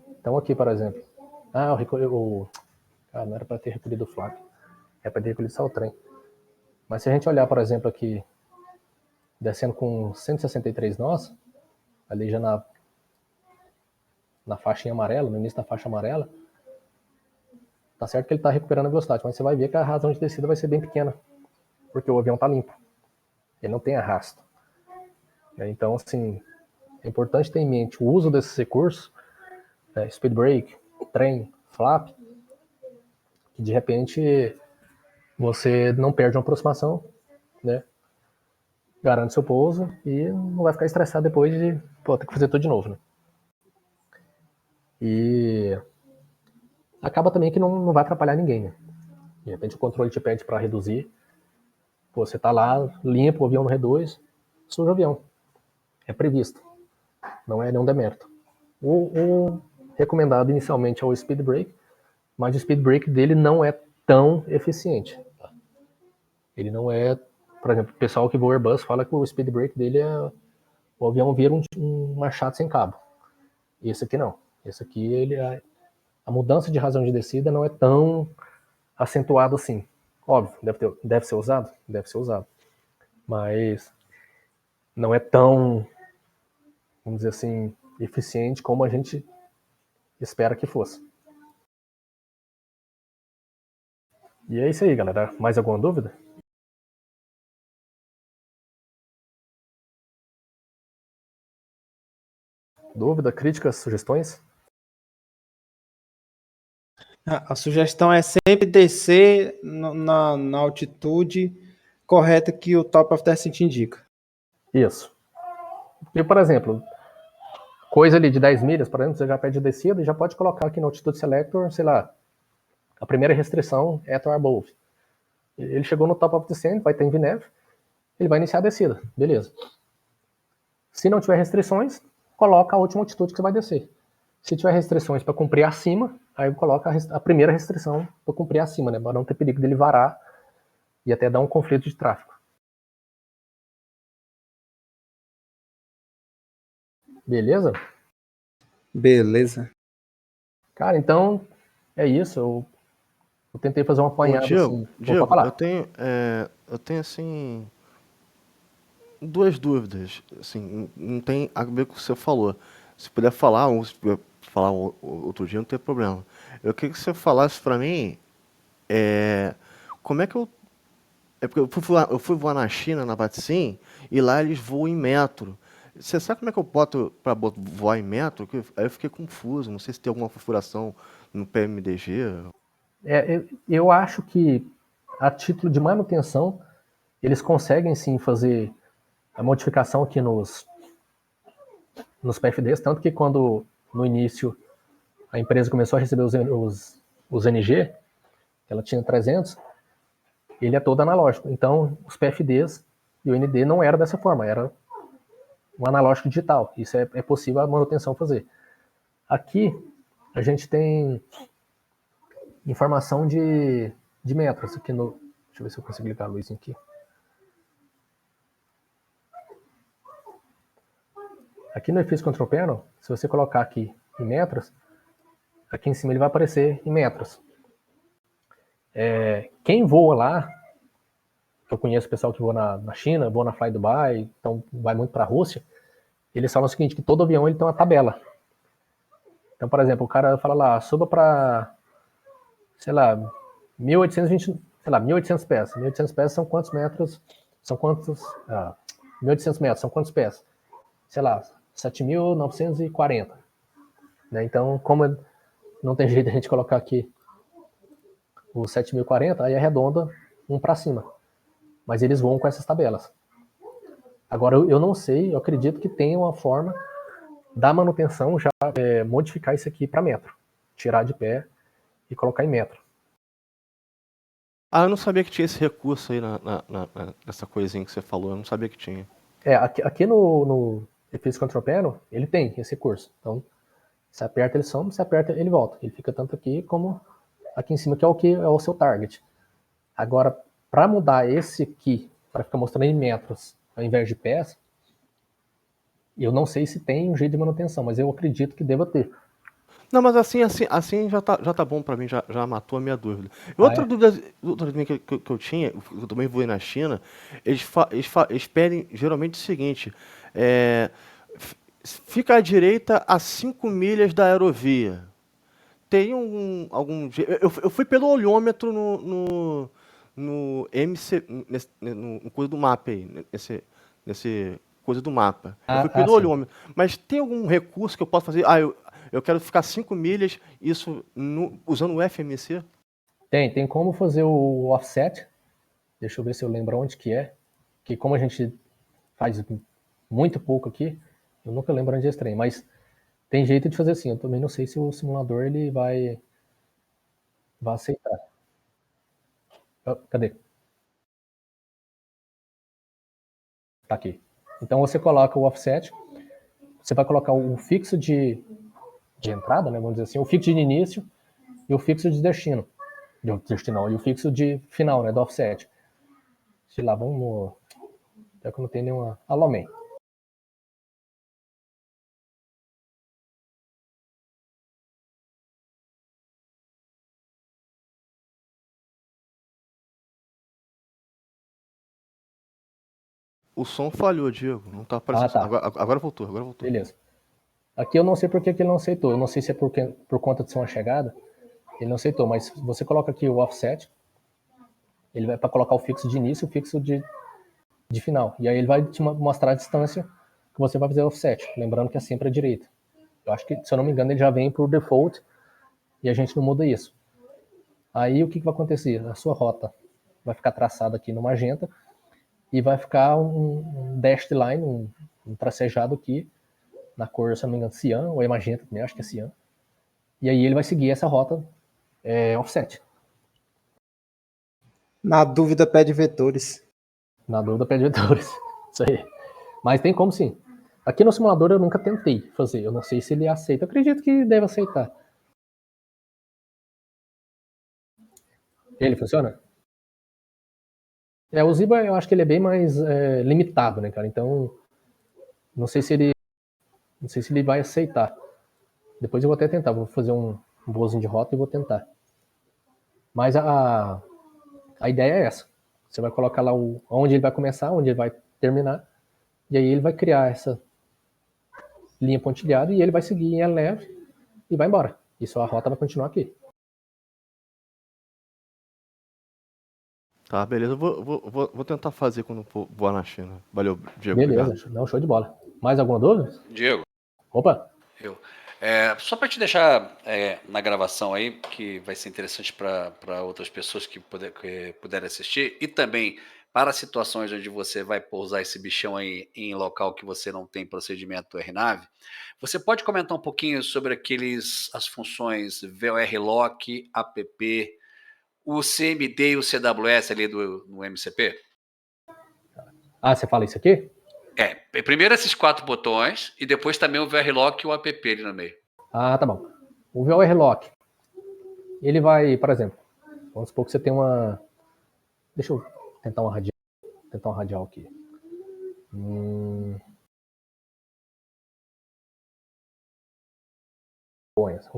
Então aqui, por exemplo. Ah, não era para ter recolhido o flag. É para ter recolhido só o trem. Mas se a gente olhar, por exemplo, aqui, descendo com 163 nós, ali já na faixinha amarela, no início da faixa amarela, tá certo que ele está recuperando a velocidade, mas você vai ver que a razão de descida vai ser bem pequena, porque o avião está limpo. Ele não tem arrasto. Então, assim, é importante ter em mente o uso desses recursos, speed brake, trem, flap, que de repente você não perde uma aproximação, né? Garante seu pouso e não vai ficar estressado depois de ter que fazer tudo de novo, né? E acaba também que não vai atrapalhar ninguém, né? De repente o controle te pede para reduzir, você tá lá, limpa o avião no reduz, suja o avião. É previsto, não é nenhum demérito. O recomendado inicialmente é o speed brake, mas o speed brake dele não é tão eficiente. Ele não é, por exemplo, o pessoal que voa Airbus fala que o speed brake dele é o avião vira um machado sem cabo. Esse aqui não. Esse aqui a mudança de razão de descida não é tão acentuado assim. Óbvio, deve ser usado? Deve ser usado. Mas não é tão, vamos dizer assim, eficiente como a gente espera que fosse. E é isso aí, galera. Mais alguma dúvida? Dúvida, críticas, sugestões? A sugestão é sempre descer na altitude correta que o Top of Descent indica. Isso. E, por exemplo, coisa ali de 10 milhas, por exemplo, você já pede descida e já pode colocar aqui no Altitude Selector, sei lá, a primeira restrição é to above. Ele chegou no Top of Descent, vai ter em VNAV, ele vai iniciar a descida, beleza. Se não tiver restrições, coloca a última altitude que você vai descer. Se tiver restrições para cumprir acima, aí coloca a primeira restrição para cumprir acima, né, para não ter perigo dele varar e até dar um conflito de tráfego. Beleza? Beleza. Cara, então é isso. Eu tentei fazer um apanhado assim. Diego, falar. eu tenho assim duas dúvidas. Assim, não tem a ver com o que você falou. Se puder falar, ou se puder falar outro dia, não tem problema. Eu queria que você falasse para mim como é que eu. É porque eu fui voar na China, na Batsim, e lá eles voam em metro. Você sabe como é que eu boto para voar em metro? Aí eu fiquei confuso. Não sei se tem alguma configuração no PMDG. Eu acho que, a título de manutenção, eles conseguem sim fazer a modificação aqui nos PFDs, tanto que quando, no início, a empresa começou a receber os NG, ela tinha 300, ele é todo analógico. Então, os PFDs e o ND não era dessa forma, era um analógico digital. Isso é possível a manutenção fazer. Aqui, a gente tem informação de metros. Aqui no, deixa eu ver se eu consigo ligar a luz aqui. Aqui no Effice Control Panel, se você colocar aqui em metros, aqui em cima ele vai aparecer em metros. Quem voa lá, eu conheço o pessoal que voa na China, voa na Fly Dubai, então vai muito para a Rússia, eles falam o seguinte, que todo avião ele tem uma tabela. Então, por exemplo, o cara fala lá, suba para, sei lá, 1820, sei lá, 1800 pés. 1800 pés são quantos metros? São quantos? 1800 metros, são quantos pés? Sei lá, 7.940. Né? Então, como não tem jeito de a gente colocar aqui o 7.040, aí arredonda um para cima. mas eles voam com essas tabelas. Agora, eu não sei, eu acredito que tem uma forma da manutenção já modificar isso aqui para metro. Tirar de pé e colocar em metro. Ah, eu não sabia que tinha esse recurso aí nessa coisinha que você falou, eu não sabia que tinha. Aqui no Eclipse Control Panel, ele tem esse recurso. Então, você aperta, ele some, você aperta, ele volta. Ele fica tanto aqui como aqui em cima, que é o seu target. Agora, para mudar esse aqui, para ficar mostrando em metros, ao invés de pés, eu não sei se tem um jeito de manutenção, mas eu acredito que deva ter. Não, mas assim já tá bom pra mim, já matou a minha dúvida. E outra dúvida que eu tinha, eu também voei na China, eles pedem geralmente o seguinte, fica à direita a 5 milhas da aerovia. Tem algum eu fui pelo olhômetro no MC, no coisa do mapa aí, nesse coisa do mapa. Eu fui pelo Sim. olhômetro. Mas tem algum recurso que eu posso fazer? Eu quero ficar 5 milhas, isso usando o FMC? Tem como fazer o offset. Deixa eu ver se eu lembro onde que é. Que como a gente faz muito pouco aqui, eu nunca lembro onde é esse trem, mas tem jeito de fazer assim. Eu também não sei se o simulador ele vai aceitar. Cadê? Tá aqui. Então você coloca o offset, você vai colocar o fixo de entrada, né, vamos dizer assim, o fixo de início e o fixo de destino. E o fixo de final, né, do offset. Sei lá, vamos... É que não tem nenhuma... Alomem. O som falhou, Diego. Não tá aparecendo. Tá. Agora voltou. Beleza. Aqui eu não sei por que ele não aceitou. Eu não sei se é por conta de ser uma chegada. Ele não aceitou, mas você coloca aqui o offset, ele vai para colocar o fixo de início e o fixo de final. E aí ele vai te mostrar a distância que você vai fazer o offset. Lembrando que é sempre à direita. Eu acho que, se eu não me engano, ele já vem por default e a gente não muda isso. Aí o que vai acontecer? A sua rota vai ficar traçada aqui no magenta e vai ficar um dashed line, um tracejado aqui na cor, se não me engano, cian, ou é magenta também, acho que é cian. E aí ele vai seguir essa rota offset. Na dúvida, pede vetores. Na dúvida, pede vetores. Isso aí. Mas tem como sim. Aqui no simulador eu nunca tentei fazer. Eu não sei se ele aceita. Eu acredito que deve aceitar. Ele funciona? O Ziba eu acho que ele é bem mais limitado, né, cara? Então, não sei se ele vai aceitar. Depois eu vou até tentar. Vou fazer um voozinho de rota e vou tentar. Mas a ideia é essa. Você vai colocar lá onde ele vai começar, onde ele vai terminar. E aí ele vai criar essa linha pontilhada e ele vai seguir em leve e vai embora. E só a rota vai continuar aqui. Tá, beleza. Eu vou tentar fazer quando for voar na China. Valeu, Diego. Beleza, Obrigado. não, show de bola. Mais alguma dúvida? Diego, Opa! eu. Só para te deixar na gravação aí, que vai ser interessante para outras pessoas que puderem assistir, e também para situações onde você vai pousar esse bichão aí em local que você não tem procedimento RNAV, você pode comentar um pouquinho sobre as funções VOR Lock, APP, o CMD e o CWS ali no MCP? Ah, você fala isso aqui? Primeiro esses 4 botões e depois também o VOR Lock e o APP ali no meio. Ah, tá bom. O VOR Lock, ele vai, por exemplo, vamos supor que você tem uma... Deixa eu tentar uma radial aqui. Vamos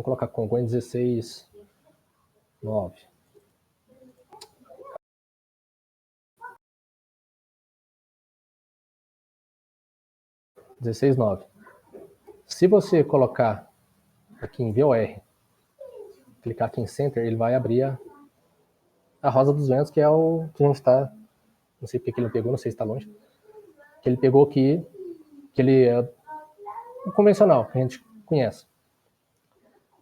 colocar Congonhas 16.9. 16.9. Se você colocar aqui em VOR, clicar aqui em Center, ele vai abrir a Rosa dos Ventos, que é o que a gente está... Não sei porque que ele pegou, não sei se está longe. Que ele pegou aqui, que ele é o convencional, que a gente conhece.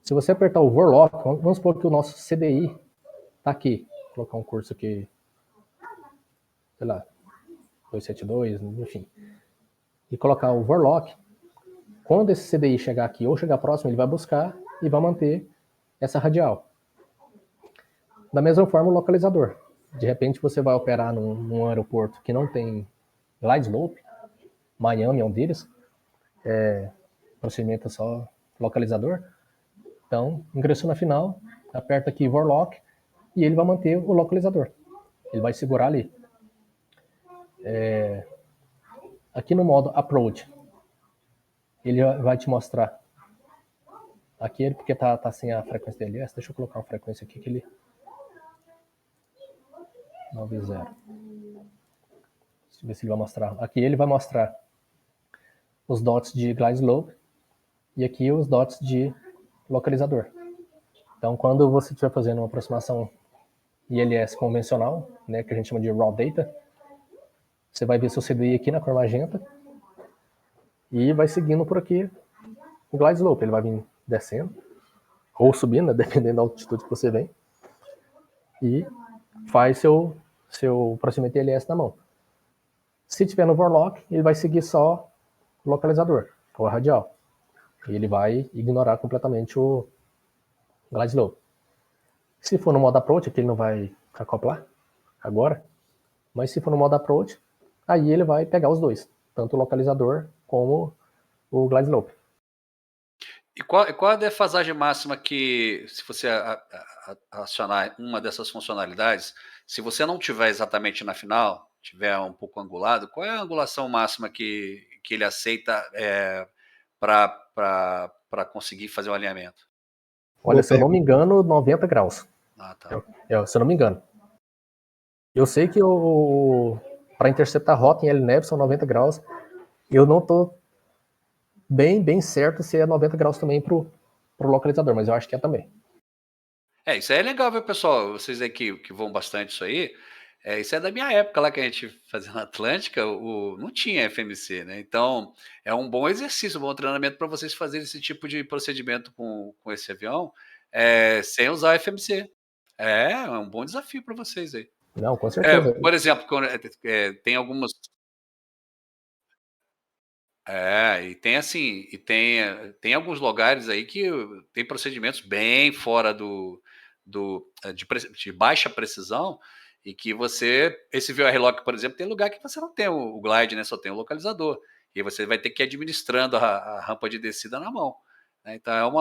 Se você apertar o Vorlock, vamos supor que o nosso CDI está aqui. Vou colocar um curso aqui. sei lá, 272, enfim, e colocar o Warlock, quando esse CDI chegar aqui ou chegar próximo, ele vai buscar e vai manter essa radial. Da mesma forma, o localizador. De repente, você vai operar num aeroporto que não tem glide slope, Miami é um deles, procedimento só localizador. Então, ingressou na final, aperta aqui Warlock e ele vai manter o localizador. Ele vai segurar ali. Aqui no modo Approach, ele vai te mostrar. Aqui ele, porque tá sem a frequência DLS, deixa eu colocar uma frequência aqui que ele... 90. Deixa eu ver se ele vai mostrar. Aqui ele vai mostrar os dots de glide slope e aqui os dots de localizador. Então, quando você estiver fazendo uma aproximação ILS convencional, né, que a gente chama de raw data, você vai ver seu CDI aqui na cor magenta e vai seguindo por aqui o glide slope. Ele vai vir descendo ou subindo, né, dependendo da altitude que você vem, e faz seu procedimento ILS na mão. Se tiver no Warlock, ele vai seguir só o localizador, ou a radial. E ele vai ignorar completamente o glide slope. Se for no modo approach, aqui ele não vai acoplar agora, mas se for no modo approach, aí ele vai pegar os dois, tanto o localizador como o glide slope. E qual a defasagem máxima que, se você acionar uma dessas funcionalidades, se você não tiver exatamente na final, tiver um pouco angulado, qual é a angulação máxima que ele aceita para conseguir fazer o alinhamento? Olha, se eu não me engano, 90 graus. Ah, tá. Se eu não me engano. Eu sei que para interceptar rota em LNAV são 90 graus. Eu não estou bem certo se é 90 graus também pro localizador, mas eu acho que é também. Isso aí é legal, viu, pessoal? Vocês aí que vão bastante isso aí. Isso é da minha época lá que a gente fazia na Atlântica, não tinha FMC, né? Então, é um bom exercício, um bom treinamento para vocês fazerem esse tipo de procedimento com esse avião sem usar FMC. É um bom desafio para vocês aí. Não, com certeza. Por exemplo, tem algumas... e tem assim, tem alguns lugares aí que tem procedimentos bem fora de baixa precisão e que esse VOR-Lock, por exemplo, tem lugar que você não tem o glide, né, só tem o localizador. E você vai ter que ir administrando a rampa de descida na mão. Né? Então é um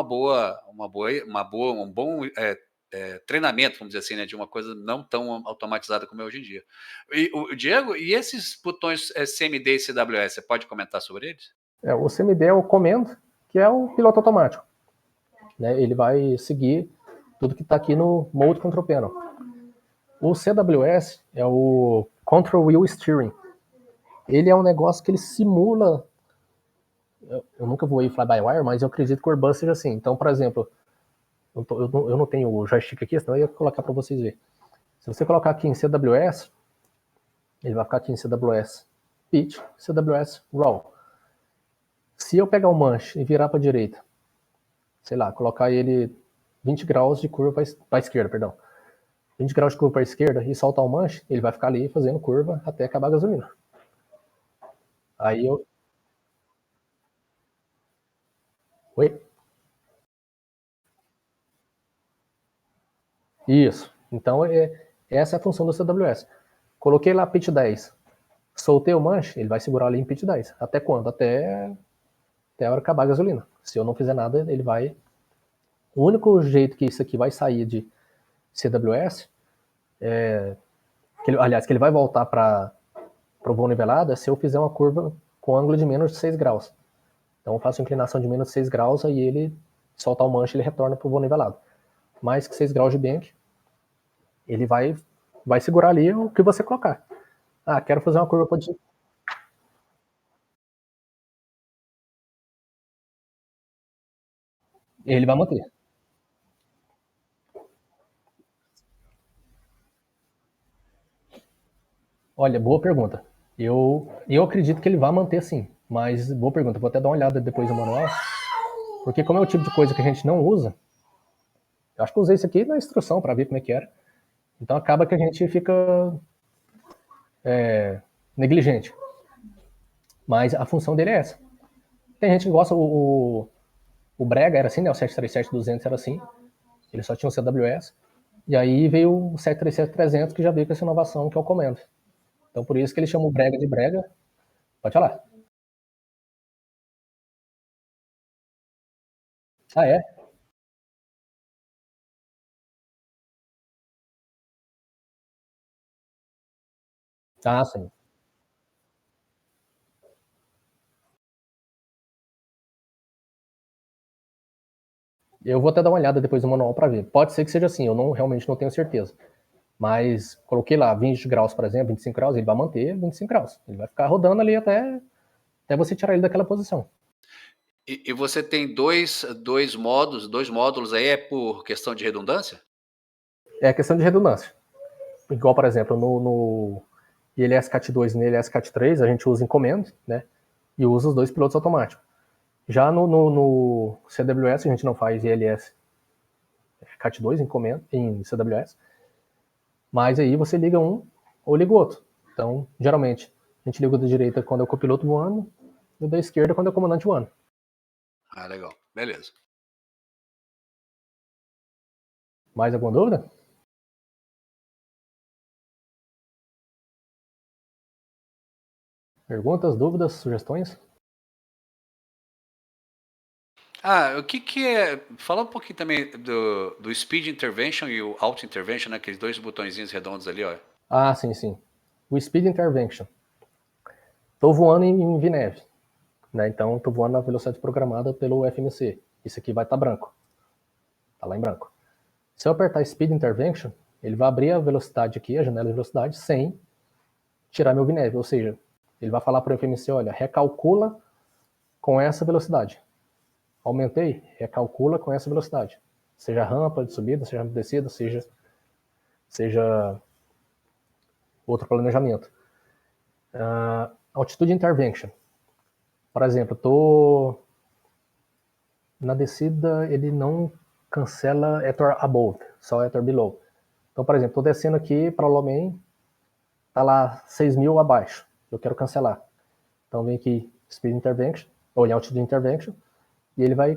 bom treinamento, vamos dizer assim, né, de uma coisa não tão automatizada como é hoje em dia. O Diego, e esses botões CMD e CWS, você pode comentar sobre eles? O CMD é o comando, que é o piloto automático. Né? Ele vai seguir tudo que está aqui no Mode Control Panel. O CWS é o Control Wheel Steering. Ele é um negócio que ele simula... Eu nunca voei fly-by-wire, mas eu acredito que o Airbus seja assim. Então, por exemplo, eu não tenho o joystick aqui, senão eu ia colocar para vocês verem. Se você colocar aqui em CWS, ele vai ficar aqui em CWS Pitch, CWS Raw. Se eu pegar o manche e virar para a direita, sei lá, colocar ele 20 graus de curva para a esquerda, perdão. 20 graus de curva para a esquerda e soltar o manche, ele vai ficar ali fazendo curva até acabar a gasolina. Aí eu... Oi? Isso. Então, essa é a função do CWS. Coloquei lá pitch 10. Soltei o manche, ele vai segurar ali em pitch 10. Até quando? Até a hora acabar a gasolina. Se eu não fizer nada, ele vai... O único jeito que isso aqui vai sair de CWS que ele vai voltar para o voo nivelado é se eu fizer uma curva com ângulo de menos de 6 graus. Então eu faço inclinação de menos de 6 graus, aí ele soltar o manche, ele retorna para o voo nivelado. Mais que 6 graus de bank, ele vai segurar ali o que você colocar. Quero fazer uma curva de... Ele vai manter. Olha, boa pergunta. Eu acredito que ele vai manter sim, mas boa pergunta. Vou até dar uma olhada depois no manual, porque como é o tipo de coisa que a gente não usa, eu acho que eu usei isso aqui na instrução para ver como é que era. Então acaba que a gente fica negligente. Mas a função dele é essa. Tem gente que gosta, o Brega era assim, né? O 737-200 era assim. Ele só tinha o CWS. E aí veio o 737-300, que já veio com essa inovação, que é o comando. Então, por isso que ele chama o Brega de Brega. Pode falar. Ah, é? Ah, sim. Eu vou até dar uma olhada depois no manual para ver. Pode ser que seja assim, eu realmente não tenho certeza. Mas coloquei lá 20 graus, por exemplo, 25 graus, ele vai manter 25 graus. Ele vai ficar rodando ali até você tirar ele daquela posição. E você tem dois módulos aí, é por questão de redundância? É questão de redundância. Igual, por exemplo, no ILS CAT2 e no ILS CAT3, a gente usa encomenda, né? E usa os dois pilotos automáticos. Já no CWS, a gente não faz ILS CAT2 em CWS, mas aí você liga um ou liga o outro. Então, geralmente, a gente liga o da direita quando é o copiloto voando e o da esquerda quando é o comandante voando. Ah, legal. Beleza. Mais alguma dúvida? Perguntas, dúvidas, sugestões? O que é. Fala um pouquinho também do Speed Intervention e o Auto Intervention, né? Aqueles dois botõezinhos redondos ali, ó. Ah, sim, sim. O Speed Intervention. Estou voando em VNAV, né? Então, estou voando na velocidade programada pelo FMC. Isso aqui vai estar branco. Está lá em branco. Se eu apertar Speed Intervention, ele vai abrir a velocidade aqui, a janela de velocidade, sem tirar meu VNAV. Ou seja, ele vai falar para o FMC, olha, recalcula com essa velocidade. Aumentei, recalcula com essa velocidade. Seja rampa de subida, seja rampa de descida, seja outro planejamento. Altitude Intervention. Por exemplo, estou na descida, ele não cancela Ether Above, só Ether Below. Então, por exemplo, estou descendo aqui para o Lomé, está lá 6.000 abaixo. Eu quero cancelar. Então, vem aqui Speed Intervention, ou em Altitude Intervention, e ele vai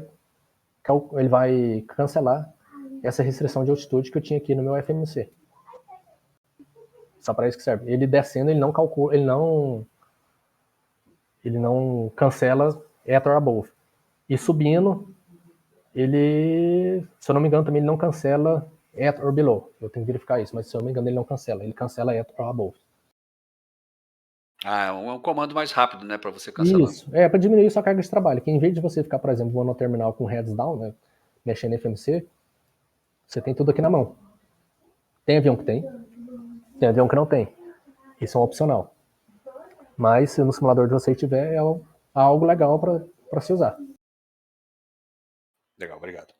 cancelar essa restrição de altitude que eu tinha aqui no meu FMC. Só para isso que serve. Ele descendo, ele não calcula, ele não cancela Ether Above. E subindo, ele, se eu não me engano, também ele não cancela Ether or Below. Eu tenho que verificar isso, mas se eu não me engano, ele não cancela. Ele cancela Ether or Above. É um comando mais rápido, né? Para você cancelar. Isso, para diminuir sua carga de trabalho. Que em vez de você ficar, por exemplo, voando no terminal com heads down, né, mexendo em FMC, você tem tudo aqui na mão. Tem avião que tem avião que não tem. Isso é um opcional. Mas se no simulador de você tiver, é algo legal para se usar. Legal, obrigado.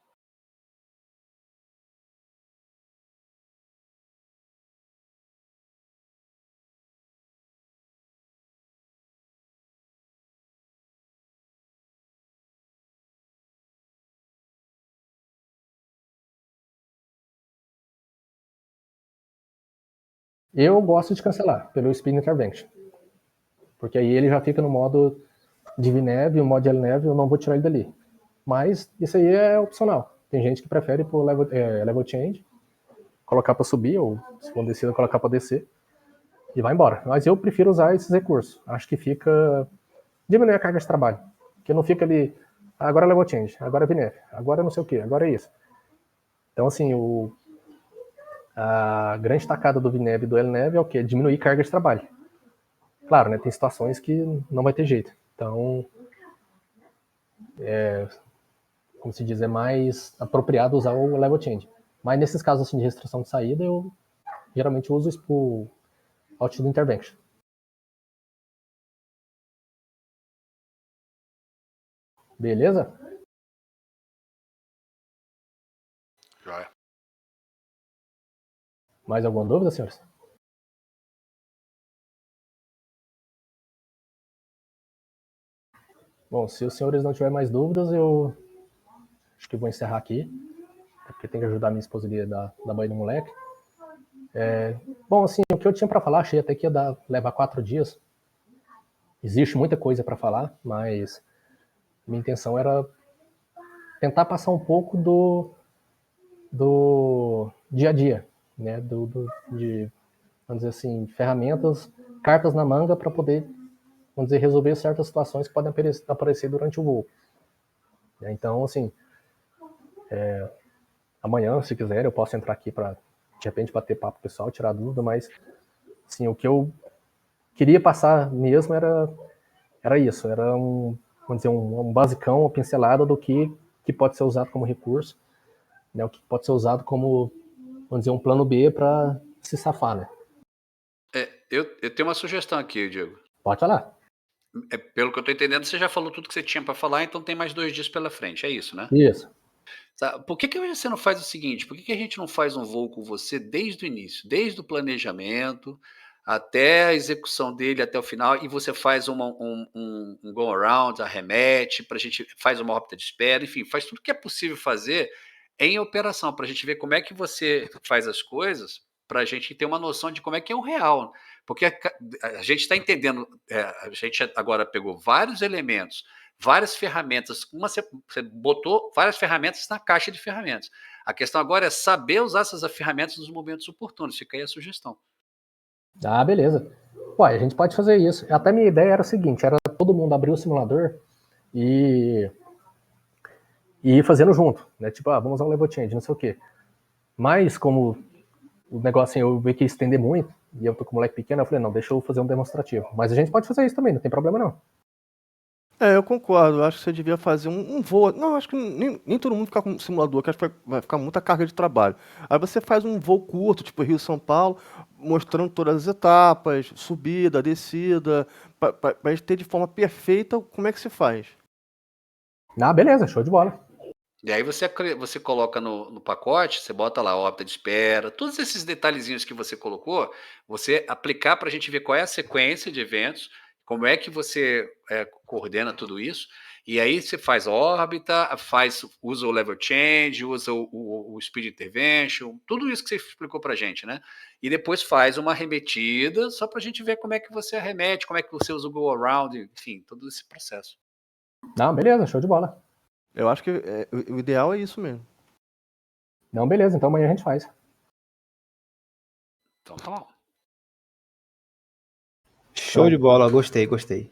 Eu gosto de cancelar pelo Speed Intervention. Porque aí ele já fica no modo de VNAV, o modo de LNAV, eu não vou tirar ele dali. Mas isso aí é opcional. Tem gente que prefere por level change, colocar para subir, ou se for descer, colocar para descer, e vai embora. Mas eu prefiro usar esses recursos. Acho que fica. Diminui a carga de trabalho. Porque não fica ali. Agora é level change, agora é VNAV, agora não sei o que, agora é isso. Então, assim, a grande tacada do VNAV e do LNAV é o quê? Diminuir carga de trabalho. Claro, né, tem situações que não vai ter jeito. Então, como se diz, é mais apropriado usar o level change. Mas nesses casos assim, de restrição de saída, eu geralmente uso o Altitude Intervention. Beleza? Joia. Mais alguma dúvida, senhores? Bom, se os senhores não tiverem mais dúvidas, eu acho que vou encerrar aqui, porque tem que ajudar minha esposa ali da banho do moleque. Bom, assim, o que eu tinha para falar, achei até que ia levar 4 dias. Existe muita coisa para falar, mas minha intenção era tentar passar um pouco do dia a dia, né? De, vamos dizer assim, ferramentas, cartas na manga para poder, vamos dizer, resolver certas situações que podem aparecer durante o voo. Então, assim, amanhã, se quiser, eu posso entrar aqui para, de repente, bater papo com o pessoal, tirar dúvida, mas, assim, o que eu queria passar mesmo era isso, era vamos dizer, um basicão, uma pincelada do que pode ser usado como recurso, né, o que pode ser usado como, vamos dizer, um plano B para se safar, né? Eu tenho uma sugestão aqui, Diego. Pode falar. Pelo que eu estou entendendo, você já falou tudo que você tinha para falar, então tem mais 2 dias pela frente, é isso, né? Isso. Por que você não faz o seguinte? Por que a gente não faz um voo com você desde o início, desde o planejamento até a execução dele, até o final, e você faz um go-around, arremete, para a gente faz uma órbita de espera, enfim, faz tudo que é possível fazer em operação, para a gente ver como é que você faz as coisas, para a gente ter uma noção de como é que é o real. Porque a gente está entendendo, a gente agora pegou vários elementos, várias ferramentas, você botou várias ferramentas na caixa de ferramentas. A questão agora é saber usar essas ferramentas nos momentos oportunos. Fica aí a sugestão. Ah, beleza. Ué, a gente pode fazer isso. Até minha ideia era o seguinte, era todo mundo abrir o simulador e ir fazendo junto, né? Tipo, vamos usar o level change, não sei o quê. Mas como o negócio assim, eu vi que ia estender muito, e eu tô com um moleque pequeno, eu falei, não, deixa eu fazer um demonstrativo. Mas a gente pode fazer isso também, não tem problema não. Eu concordo. Eu acho que você devia fazer um voo. Não, acho que nem todo mundo ficar com um simulador, que acho que vai ficar muita carga de trabalho. Aí você faz um voo curto, tipo Rio-São Paulo, mostrando todas as etapas, subida, descida, pra gente ter de forma perfeita como é que se faz. Ah, beleza, show de bola. E aí você coloca no pacote, você bota lá a órbita de espera, todos esses detalhezinhos que você colocou, você aplicar para a gente ver qual é a sequência de eventos, como é que você coordena tudo isso, e aí você faz a órbita, usa o level change, usa o speed intervention, tudo isso que você explicou para a gente, né? E depois faz uma arremetida, só para a gente ver como é que você arremete, como é que você usa o go around, enfim, todo esse processo. Não, beleza, show de bola. Eu acho que o ideal é isso mesmo. Não, beleza, então amanhã a gente faz. Então tá bom. Show de bola, gostei. Gostei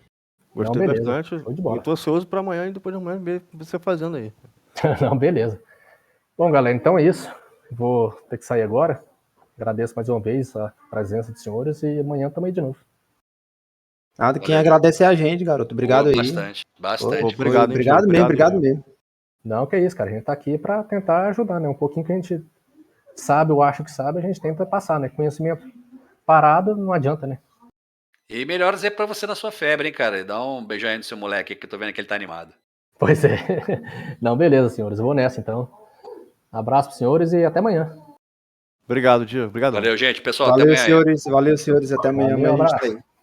beleza, bastante. show de bola. Eu tô ansioso pra amanhã e depois de amanhã ver você fazendo aí. Não, beleza. Bom, galera, então é isso. Vou ter que sair agora. Agradeço mais uma vez a presença dos senhores e amanhã estamos aí de novo. Nada, quem agradece é a gente, garoto. Obrigado aí. Bastante. Obrigado, hein, Obrigado Diogo? obrigado mesmo. Não, que é isso, cara. A gente tá aqui para tentar ajudar, né? Um pouquinho que a gente sabe ou acha que sabe, a gente tenta passar, né? Conhecimento parado não adianta, né? E melhoras aí pra você na sua febre, hein, cara? Dá um beijão aí no seu moleque que eu tô vendo que ele tá animado. Pois é. Não, beleza, senhores. Eu vou nessa, então. Abraço pros senhores e até amanhã. Obrigado, Diego. Obrigado. Valeu, gente. Pessoal, até amanhã. Valeu, senhores. Até amanhã. Valeu, Amanhã a gente abraço. tá aí.